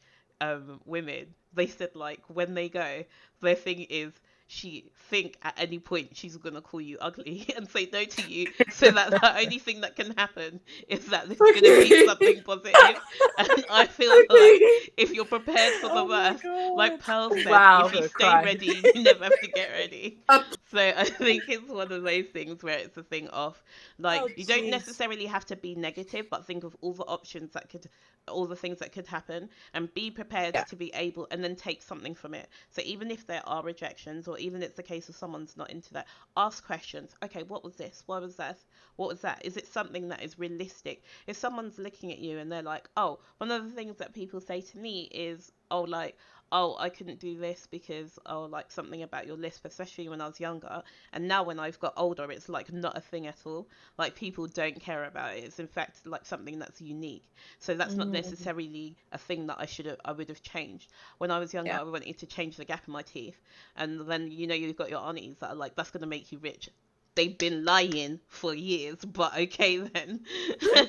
women, they said, like, when they go, their thing is she think at any point she's gonna call you ugly and say no to you, so that the only thing that can happen is that there's gonna be something positive. And I feel like if you're prepared for the worst, like Pearl said, if you stay ready, you never have to get ready. So I think it's one of those things where it's a thing of, like, you don't necessarily have to be negative, but think of all the options that could, all the things that could happen, and be prepared to be able, and then take something from it. So even if there are rejections, or even it's the case of someone's not into that, ask questions. Okay, what was this? What was that? What was that? Is it something that is realistic? If someone's looking at you and they're like, oh, one of the things that people say to me is, oh, like, oh, I couldn't do this because, oh, like something about your lisp, especially when I was younger. And now when I've got older, it's like not a thing at all. Like, people don't care about it. It's in fact like something that's unique. So that's not necessarily a thing that I would have changed. When I was younger, I wanted to change the gap in my teeth. And then, you know, you've got your aunties that are like, that's going to make you rich. They've been lying for years, but okay then.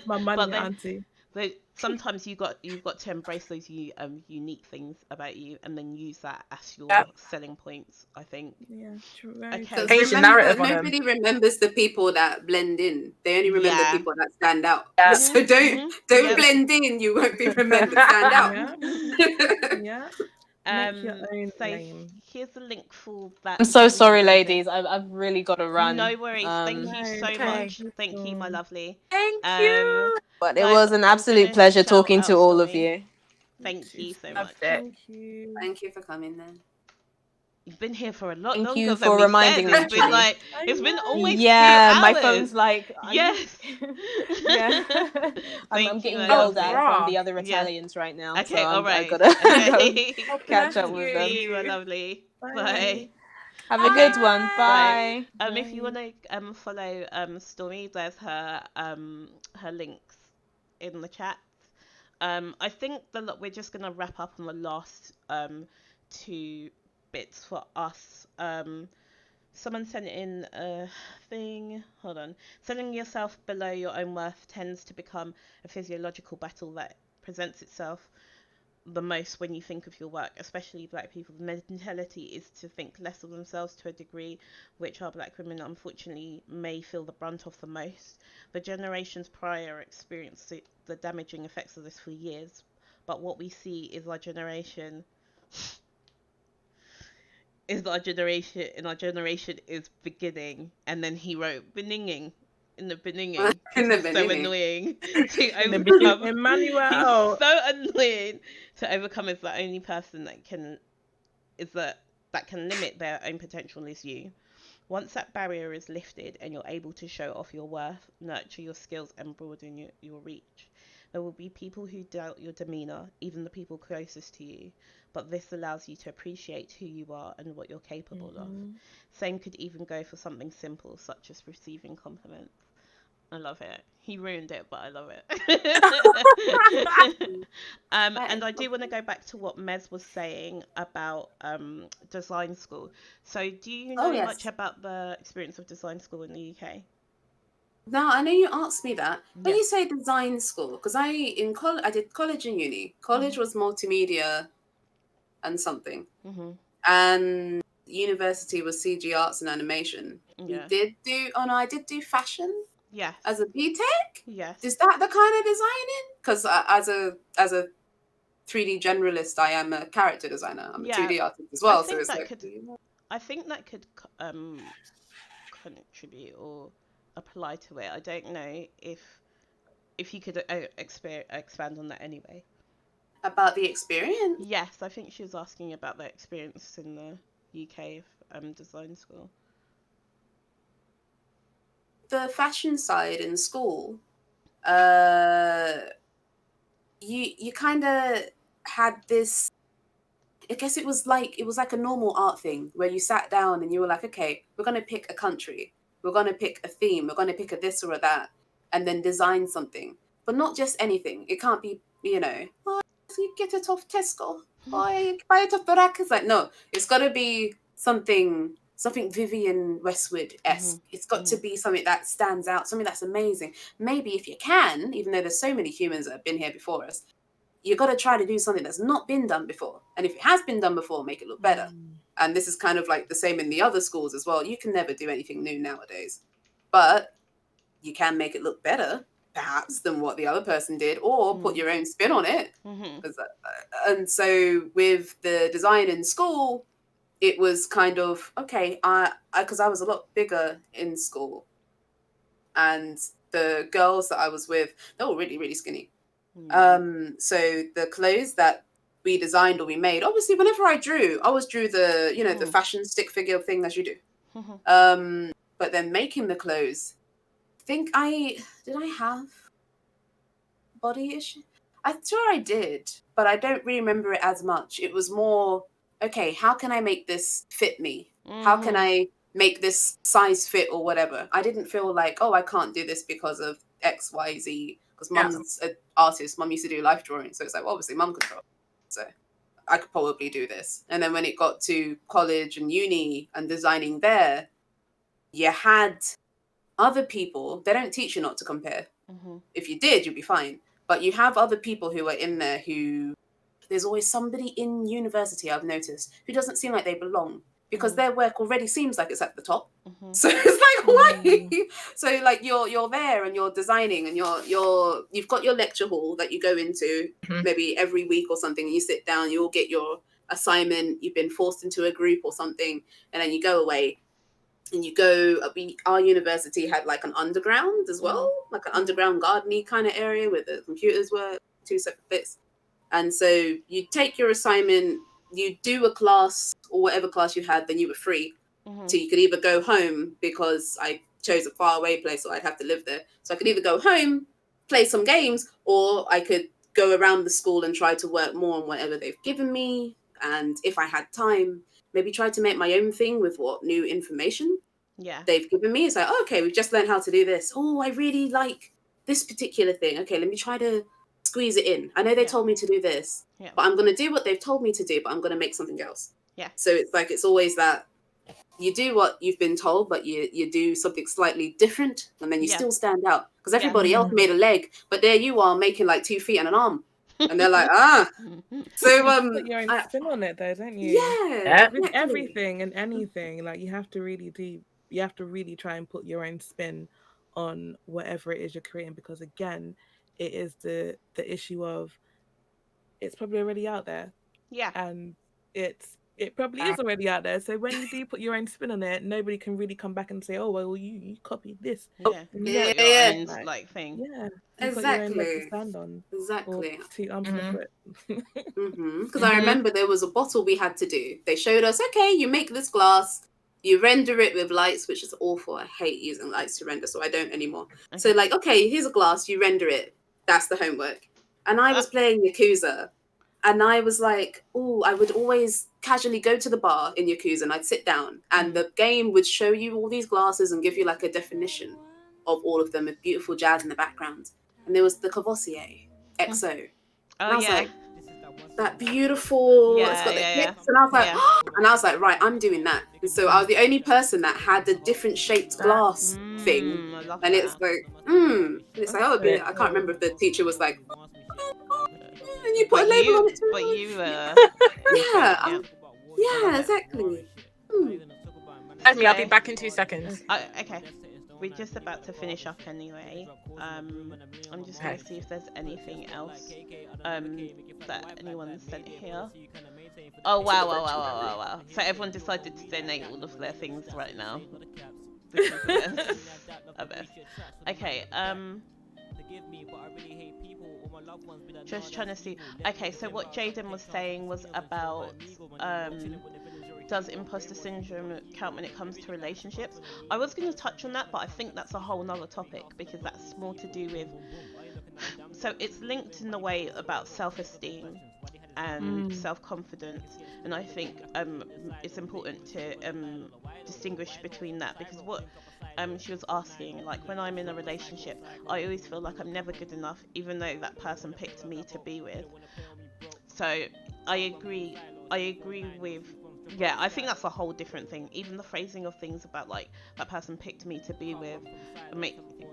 My money, auntie. But sometimes you've got to embrace those unique things about you, and then use that as your selling points, I think. Yeah, true. Okay. Nobody remembers the people that blend in. They only remember the people that stand out. So don't blend in. You won't be remembered. Stand out. Yeah. Make your own name. Here's the link for that. I'm so sorry, ladies. I've really got to run. No worries. Thank you so much. Thank you, my lovely. Thank you. But it was an absolute pleasure talking to all of you. Thank you so much. Thank you. Thank you for coming then. You've been here for a lot Thank longer you than for we reminding said. me. It's been like, it's been almost 2 my hours. phone's like, yes. Yeah. I'm getting yelled at from the other Italians right now. Okay, so all right. I gotta Okay. catch up with them. See you, my lovely. Bye. Have a good one. Bye. If you want to follow Stormy, there's her links in the chat. I think we're just gonna wrap up on the last two bits for us. Someone sent in a thing. Hold on. Selling yourself below your own worth tends to become a physiological battle that presents itself the most when you think of your work, especially black people's mentality is to think less of themselves to a degree which our black women unfortunately may feel the brunt of the most. The generations prior experienced the damaging effects of this for years, but what we see is our generation is beginning. And then he wrote beninging in the beninging In because the he's so beginning. annoying to In the beginning, overcome. He's Emmanuel. so annoying to overcome. Is the only person that can limit their own potential is you. Once that barrier is lifted and you're able to show off your worth, nurture your skills, and broaden your reach, there will be people who doubt your demeanor, even the people closest to you, but this allows you to appreciate who you are and what you're capable of. Same could even go for something simple, such as receiving compliments. I love it. He ruined it, but I love it. And I do want to go back to what Mez was saying about design school. So, do you Oh, know yes. much about the experience of design school in the UK? Now, I know you asked me that. When Yeah. you say design school, because I did college and uni. College was multimedia and something, Mhm. and university was CG arts and animation. We Yeah. did do. Oh no, I did do fashion Yes. as a BTEC. Yes. Is that the kind of designing? Because as a 3D generalist, I am a character designer. I'm a Yeah. 2D artist as I well. So think it's that like, could. I think that could contribute or apply to it. I don't know if you could expand on that anyway. about the experience. Yes, I think she was asking about the experience in the UK design school. The fashion side in school, uh, you kind of had this. I guess it was like a normal art thing where you sat down and you were like, okay, we're gonna pick a country, we're gonna pick a theme, we're gonna pick a this or a that, and then design something. But not just anything. It can't be, oh, you get it off Tesco, or you buy it off the rack. It's like, no, it's gotta be something Vivian Westwood esque. Mhm. It's got to be something that stands out, something that's amazing. Maybe if you can, even though there's so many humans that have been here before us, you got to try to do something that's not been done before. And if it has been done before, make it look better. And this is kind of like the same in the other schools as well. You can never do anything new nowadays, but you can make it look better, perhaps, than what the other person did, or put your own spin on it. Mhm. And so with the design in school, it was kind of, okay, because I was a lot bigger in school, and the girls that I was with, they were really, really skinny. So the clothes that we designed or we made, obviously, whenever I always drew the fashion stick figure thing as you do. But then making the clothes, did I have body issue? I'm sure I did, but I don't really remember it as much. It was more, okay, how can I make this fit me? How can I make this size fit or whatever? I didn't feel like, oh, I can't do this because of X, Y, Z. Because mum's an artist, mum used to do life drawing. So it's like, well, obviously, mum could draw. So I could probably do this. And then when it got to college and uni and designing there, you had other people. They don't teach you not to compare. If you did, you'd be fine. But you have other people who are in there who, there's always somebody in university I've noticed who doesn't seem like they belong because their work already seems like it's at the top. So it's like, why? So like you're there and you're designing and you've got your lecture hall that you go into maybe every week or something, and you sit down, you all get your assignment, you've been forced into a group or something, and then you go away. And you go, our university had like an underground as well, like an underground garden-y kind of area where the computers were, 2 separate bits. And so you take your assignment, you do a class or whatever class you had, then you were free. So you could either go home, because I chose a far away place, so I'd have to live there. So I could either go home, play some games, or I could go around the school and try to work more on whatever they've given me. And if I had time, maybe try to make my own thing with what new information they've given me. It's like, oh, okay, we've just learned how to do this. Oh, I really like this particular thing. Okay, let me try to squeeze it in. I know they Yeah. told me to do this, Yeah. but I'm going to do what they've told me to do, but I'm going to make something else. Yeah. So it's like, it's always that you do what you've been told, but you do something slightly different, and then you Yeah. still stand out. Because everybody Yeah. else made a leg, but there you are making like 2 feet and an arm. And they're like, ah. So, Put your own spin on it, though, don't you? yeah, With exactly. everything and anything, like you have to really try and put your own spin on whatever it is you're creating, because again, it is the issue of it's probably already out there, Yeah. and it probably is already out there. So when you do put your own spin on it, nobody can really come back and say, "Oh well, you copied this." Yeah. And You you got get your Yeah. own like thing. yeah, you got your own leg to Exactly. stand on, or Exactly. 2 arms and a Mhm. foot. Because I remember there was a bottle we had to do. They showed us, okay, you make this glass, you render it with lights, which is awful. I hate using lights to render, so I don't anymore. So Okay. like, okay, here's a glass, you render it. That's the homework. And I was playing Yakuza, and I was like, oh, I would always casually go to the bar in Yakuza, and I'd sit down, and the game would show you all these glasses and give you like a definition of all of them with beautiful jazz in the background. And there was the Cavossier XO. Oh And I was yeah. like, that beautiful, it's Yeah, got the yeah, hips. And I was like, yeah. and I was like, right, I'm doing that. And so I was the only person that had the different shaped glass thing. I love And that. it's like, And it's like, oh, it'd be, I can't remember if the teacher was like, and you put a label on it too. But you Yeah, yeah, exactly. I'll be back in 2 seconds. Okay. We're just about to finish up anyway. I'm just going to see if there's anything else that anyone sent here. Oh, wow. So everyone decided to donate all of their things right now. This is the best. Okay, just trying to see. Okay, so what Jaden was saying was about does imposter syndrome count when it comes to relationships? I was going to touch on that, but I think that's a whole nother topic, because that's more to do with, so it's linked in the way about self-esteem and self-confidence, and I think it's important to distinguish between that, because what she was asking, like, when I'm in a relationship, I always feel like I'm never good enough, even though that person picked me to be with. So I agree with, yeah, I think that's a whole different thing. Even the phrasing of things about, like, that person picked me to be with,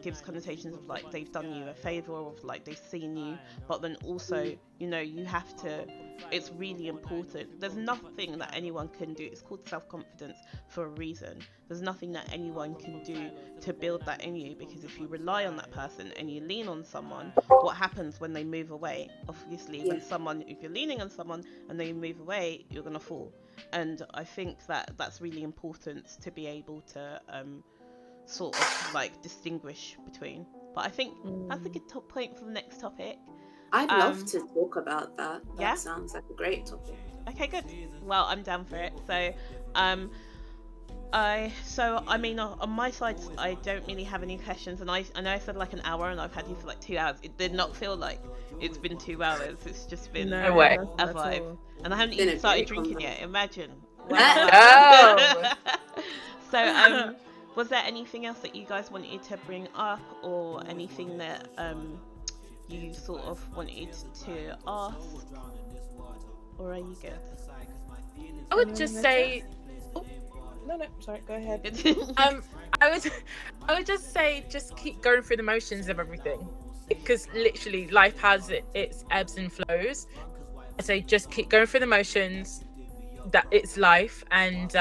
gives connotations of, like, they've done you a favor, or of, like, they've seen you, but then also, you know, you have to, it's really important. There's nothing that anyone can do. It's called self-confidence for a reason. There's nothing that anyone can do to build that in you, because if you rely on that person and you lean on someone, what happens when they move away? Obviously, if you're leaning on someone and they move away, you're gonna fall. And I think that that's really important to be able to sort of like distinguish between. But I think that's a good point for the next topic. I'd love to talk about that. Yeah? That sounds like a great topic. Okay, good. Well, I'm down for it. So, I mean, on my side, I don't really have any questions, and I know I said like an hour, and I've had you for like 2 hours. It did not feel like it's been 2 hours. It's just been No way. a vibe, and I haven't Been a even started great drinking convo. yet. Imagine. Oh. So, was there anything else that you guys wanted to bring up, or anything that you sort of wanted to ask, or are you good? I would just say, No, sorry, go ahead. I would just say, just keep going through the motions of everything, because literally life has its ebbs and flows. I say just keep going through the motions, that it's life, and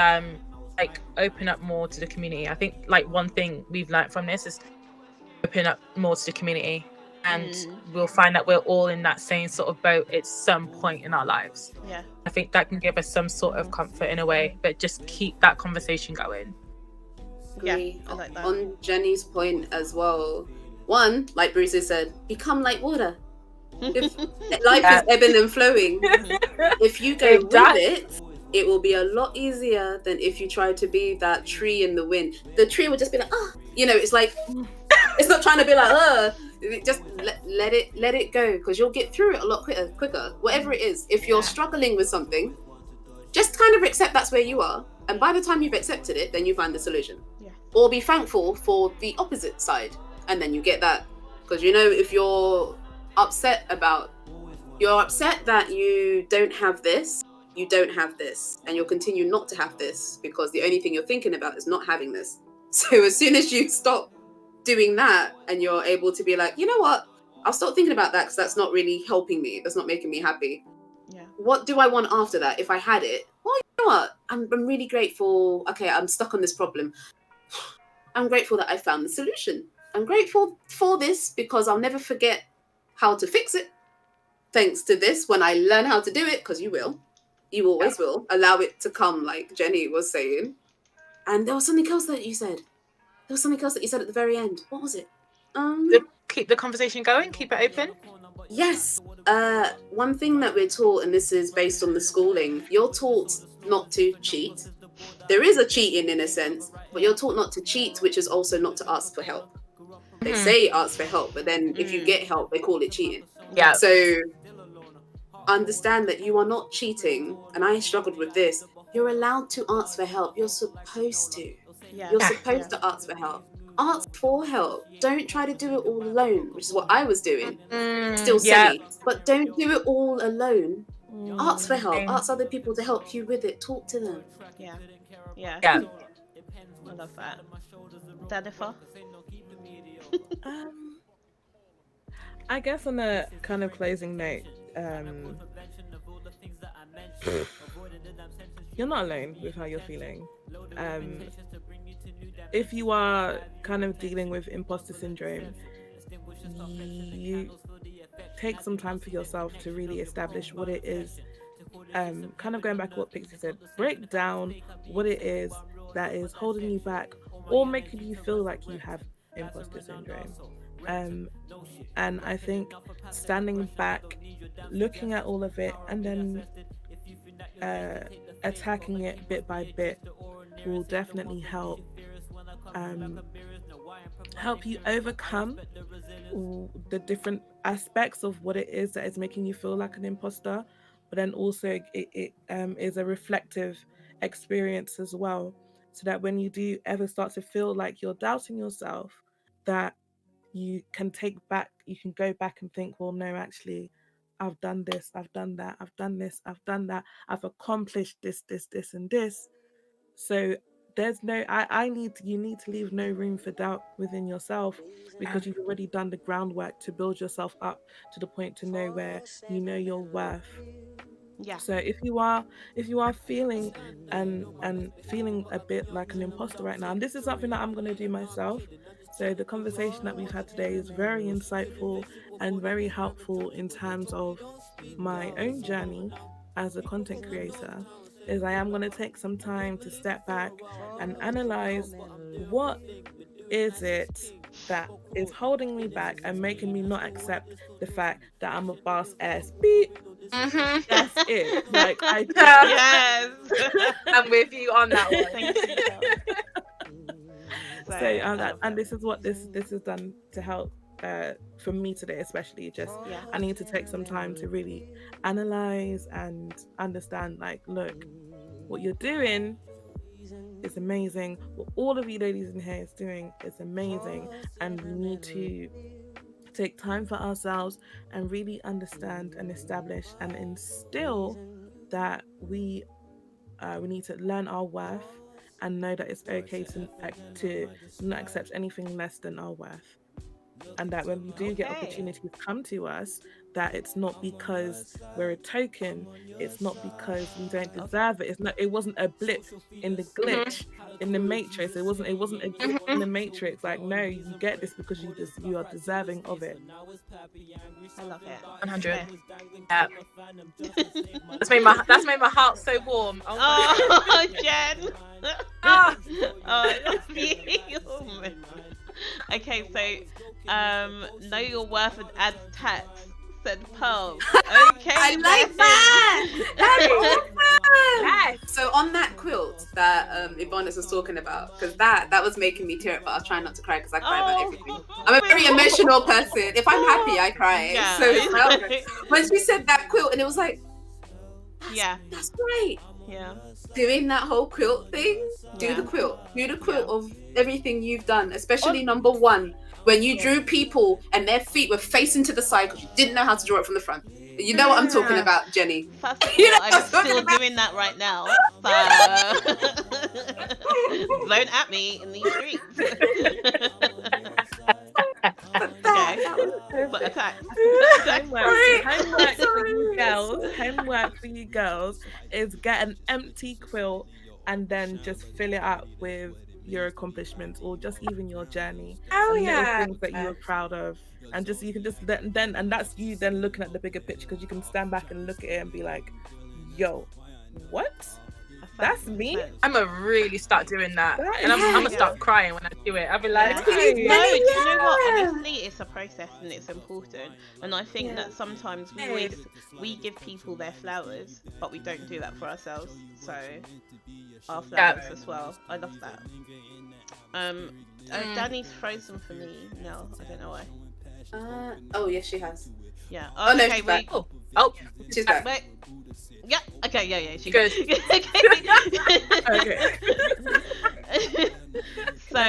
like open up more to the community. I think like one thing we've learned from this is open up more to the community, and we'll find that we're all in that same sort of boat at some point in our lives. Yeah. I think that can give us some sort of comfort in a way, but just keep that conversation going. Agree. I like that. On Jenny's point as well, one, like Bruce said, become like water. If life is ebbing and flowing, if you go with it will be a lot easier than if you try to be that tree in the wind. The tree will just be like, it's like, it's not trying to be like, just let it go, because you'll get through it a lot quicker. Whatever it is, if you're struggling with something, just kind of accept that's where you are, and by the time you've accepted it, then you find the solution. Yeah. Or be thankful for the opposite side, and then you get that, because if you're upset about. You're upset that you don't have this, and you'll continue not to have this because the only thing you're thinking about is not having this. So as soon as you stop doing that and you're able to be like, you know what, I'll stop thinking about that because that's not really helping me. That's not making me happy. Yeah. What do I want after that? If I had it, well, you know what? I'm really grateful. Okay, I'm stuck on this problem. I'm grateful that I found the solution. I'm grateful for this because I'll never forget how to fix it. Thanks to this, when I learn how to do it, because you will, you always will, allow it to come, like Jenny was saying. And there was something else that you said. There was something else that you said at the very end. What was it? Keep the conversation going, keep it open. Yes. One thing that we're taught, and this is based on the schooling, you're taught not to cheat. There is a cheating in a sense, but you're taught not to cheat, which is also not to ask for help. They say ask for help, but then if you get help, they call it cheating. Yeah. So understand that you are not cheating, and I struggled with this. You're allowed to ask for help. You're supposed to. Yeah. You're supposed to ask for help. Ask for help. Don't try to do it all alone, which is what I was doing. Still silly, but don't do it all alone. Ask for help. Ask other people to help you with it. Talk to them. Yeah. I love that. Danifa? I guess on a kind of closing note, you're not alone with how you're feeling. If you are kind of dealing with imposter syndrome, you take some time for yourself to really establish what it is. Kind of going back to what Pixie said, break down what it is that is holding you back or making you feel like you have imposter syndrome. And I think standing back, looking at all of it, and then attacking it bit by bit will definitely help you overcome the different aspects of what it is that is making you feel like an imposter, but then also it is a reflective experience as well, so that when you do ever start to feel like you're doubting yourself, that you can go back and think, well, no, actually, I've done this, I've done that, I've done this, I've done that, I've accomplished this, and this. So there's no, you need to leave no room for doubt within yourself, because you've already done the groundwork to build yourself up to the point to know where you know your worth. Yeah. So if you are feeling and feeling a bit like an imposter right now, and this is something that I'm going to do myself. So the conversation that we've had today is very insightful and very helpful in terms of my own journey as a content creator. Is I am going to take some time to step back and analyze what is it that is holding me back and making me not accept the fact that I'm a boss ass beep. That's it. Like Yes. I'm with you on that one. Thank you. And this is what this has done to help for me today, especially. Just I need to take some time to really analyze and understand, like, look, what you're doing is amazing. What all of you ladies in here is doing is amazing, and we need to take time for ourselves and really understand and establish and instill that we need to learn our worth and know that it's okay to not accept anything less than our worth. And that when we do get opportunities come to us, that it's not because we're a token, it's not because we don't deserve it. It wasn't a blip in the glitch in the matrix. It wasn't a glitch in the matrix. Like, no, you get this because you are deserving of it. I love it. 100. Yeah. That's made my heart so warm. Oh, Jen. Ah. I love you. Okay, so know your worth and add tax, said Pearl. Okay. I like that. That's awesome. Yes. So on that quilt that Ibonis was talking about, because that was making me tear up, but I was trying not to cry because I cry about everything. I'm a very emotional person. If I'm happy, I cry. Yeah. So when she said that quilt, and it was like, that's great. Yeah. Doing that whole quilt thing, do the quilt of everything you've done, especially number one. when you drew people and their feet were facing to the side because you didn't know how to draw it from the front. You know what I'm talking about, Jenny. First of You know all, what I'm I'm talking still about? doing that right now. So don't at me in these streets. Okay. But attack. Homework for you girls. Homework for you girls is get an empty quilt and then just fill it up with your accomplishments or just even your journey and little things that you were proud of. And just you can just then and that's you then looking at the bigger picture because you can stand back and look at it and be like, yo, what? That's me. I'm gonna really start doing that, and I'm gonna start crying when I do it. I'll be like, No, do you know what? Obviously, it's a process and it's important. And I think that sometimes we give people their flowers, but we don't do that for ourselves. So our flowers as well. I love that. Danny's frozen for me now. I don't know why. Oh yes, she has. Yeah. Oh, no, okay. she's back. Oh, She's back. Wait. Yeah. Okay. Yeah. She Good. Okay. So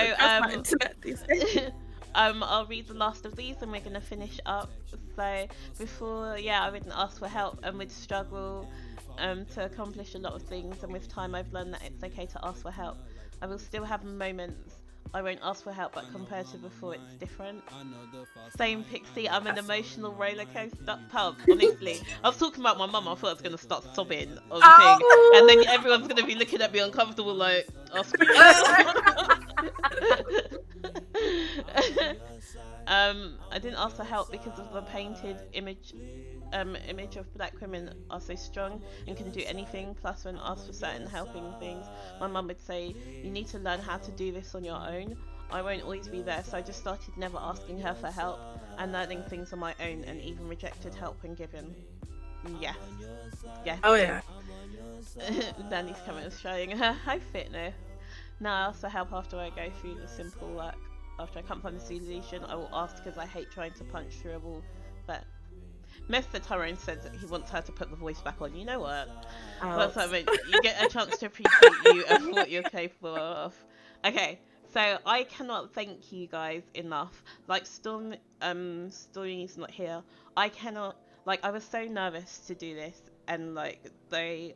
I'll read the last of these and we're gonna finish up. So before, I wouldn't ask for help and would struggle to accomplish a lot of things. And with time, I've learned that it's okay to ask for help. I will still have moments I won't ask for help, but compared to before, it's different. Same Pixie, I'm an emotional roller coaster pub, honestly. I was talking about my mum, I thought I was going to start sobbing on thing, and then everyone's going to be looking at me uncomfortable like, oh, screw you. I didn't ask for help because of the painted image of black women are so strong and can do anything. Plus, when asked for certain helping things, my mum would say, you need to learn how to do this on your own. I won't always be there, so I just started never asking her for help and learning things on my own, and even rejected help when given. Yes. Oh yeah. Danny's coming and showing her hi fit now. Now I ask for help after I go through the simple work. After I can't find the solution, I will ask because I hate trying to punch through a wall. But Mr. Tyrone says that he wants her to put the voice back on. You know what? That's what I mean. You get a chance to appreciate you and what you're capable of. Okay, so I cannot thank you guys enough. Like Stormy's not here. I cannot. Like, I was so nervous to do this, and like they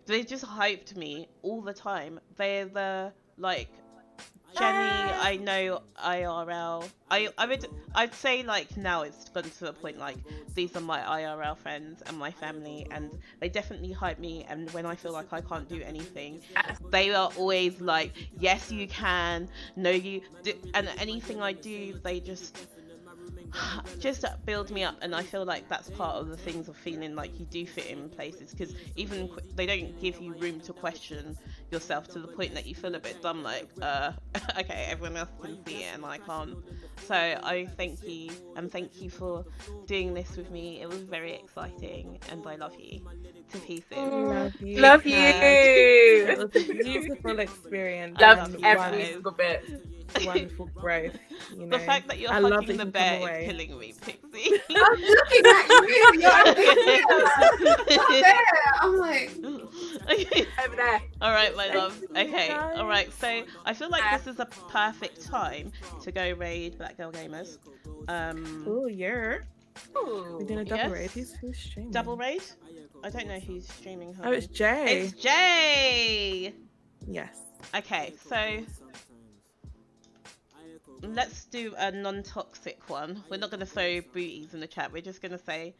just hyped me all the time. They're the like. Jenny, I know IRL. I'd say like now it's gone to the point like these are my IRL friends and my family, and they definitely hype me. And when I feel like I can't do anything, they are always like, yes you can, no you do, and anything I do, they just build me up. And I feel like that's part of the things of feeling like you do fit in places, because even they don't give you room to question yourself to the point that you feel a bit dumb like okay, everyone else can see it and I can't. So I thank you, and thank you for doing this with me. It was very exciting and I love you to pieces. Love you. It was a beautiful experience. Love you every guys. single bit. Wonderful growth. You know. The fact that you're I love hugging that the you come bear away. is killing me, Pixie. I'm looking at you. You're up there. I'm like, Okay. Over there. All right, my love. you, Okay, guys. all right. So I feel like this is a perfect time to go raid Black Girl Gamers. Oh, yeah. Ooh. We're doing a double Yes. raid. Who's streaming? Double raid? I don't know who's streaming. Hold Oh, it's on. Jay. It's Jay. Yes. Okay, so let's do a non-toxic one. We're not gonna throw booties in the chat. We're just gonna say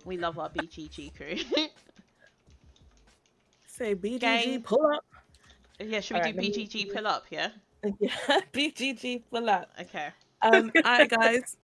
we love our BGG crew. Say BGG Gang. pull up. Yeah, should we Alright, do let me- BGG pull up? Yeah. Yeah, BGG pull up. Okay. Alright, guys.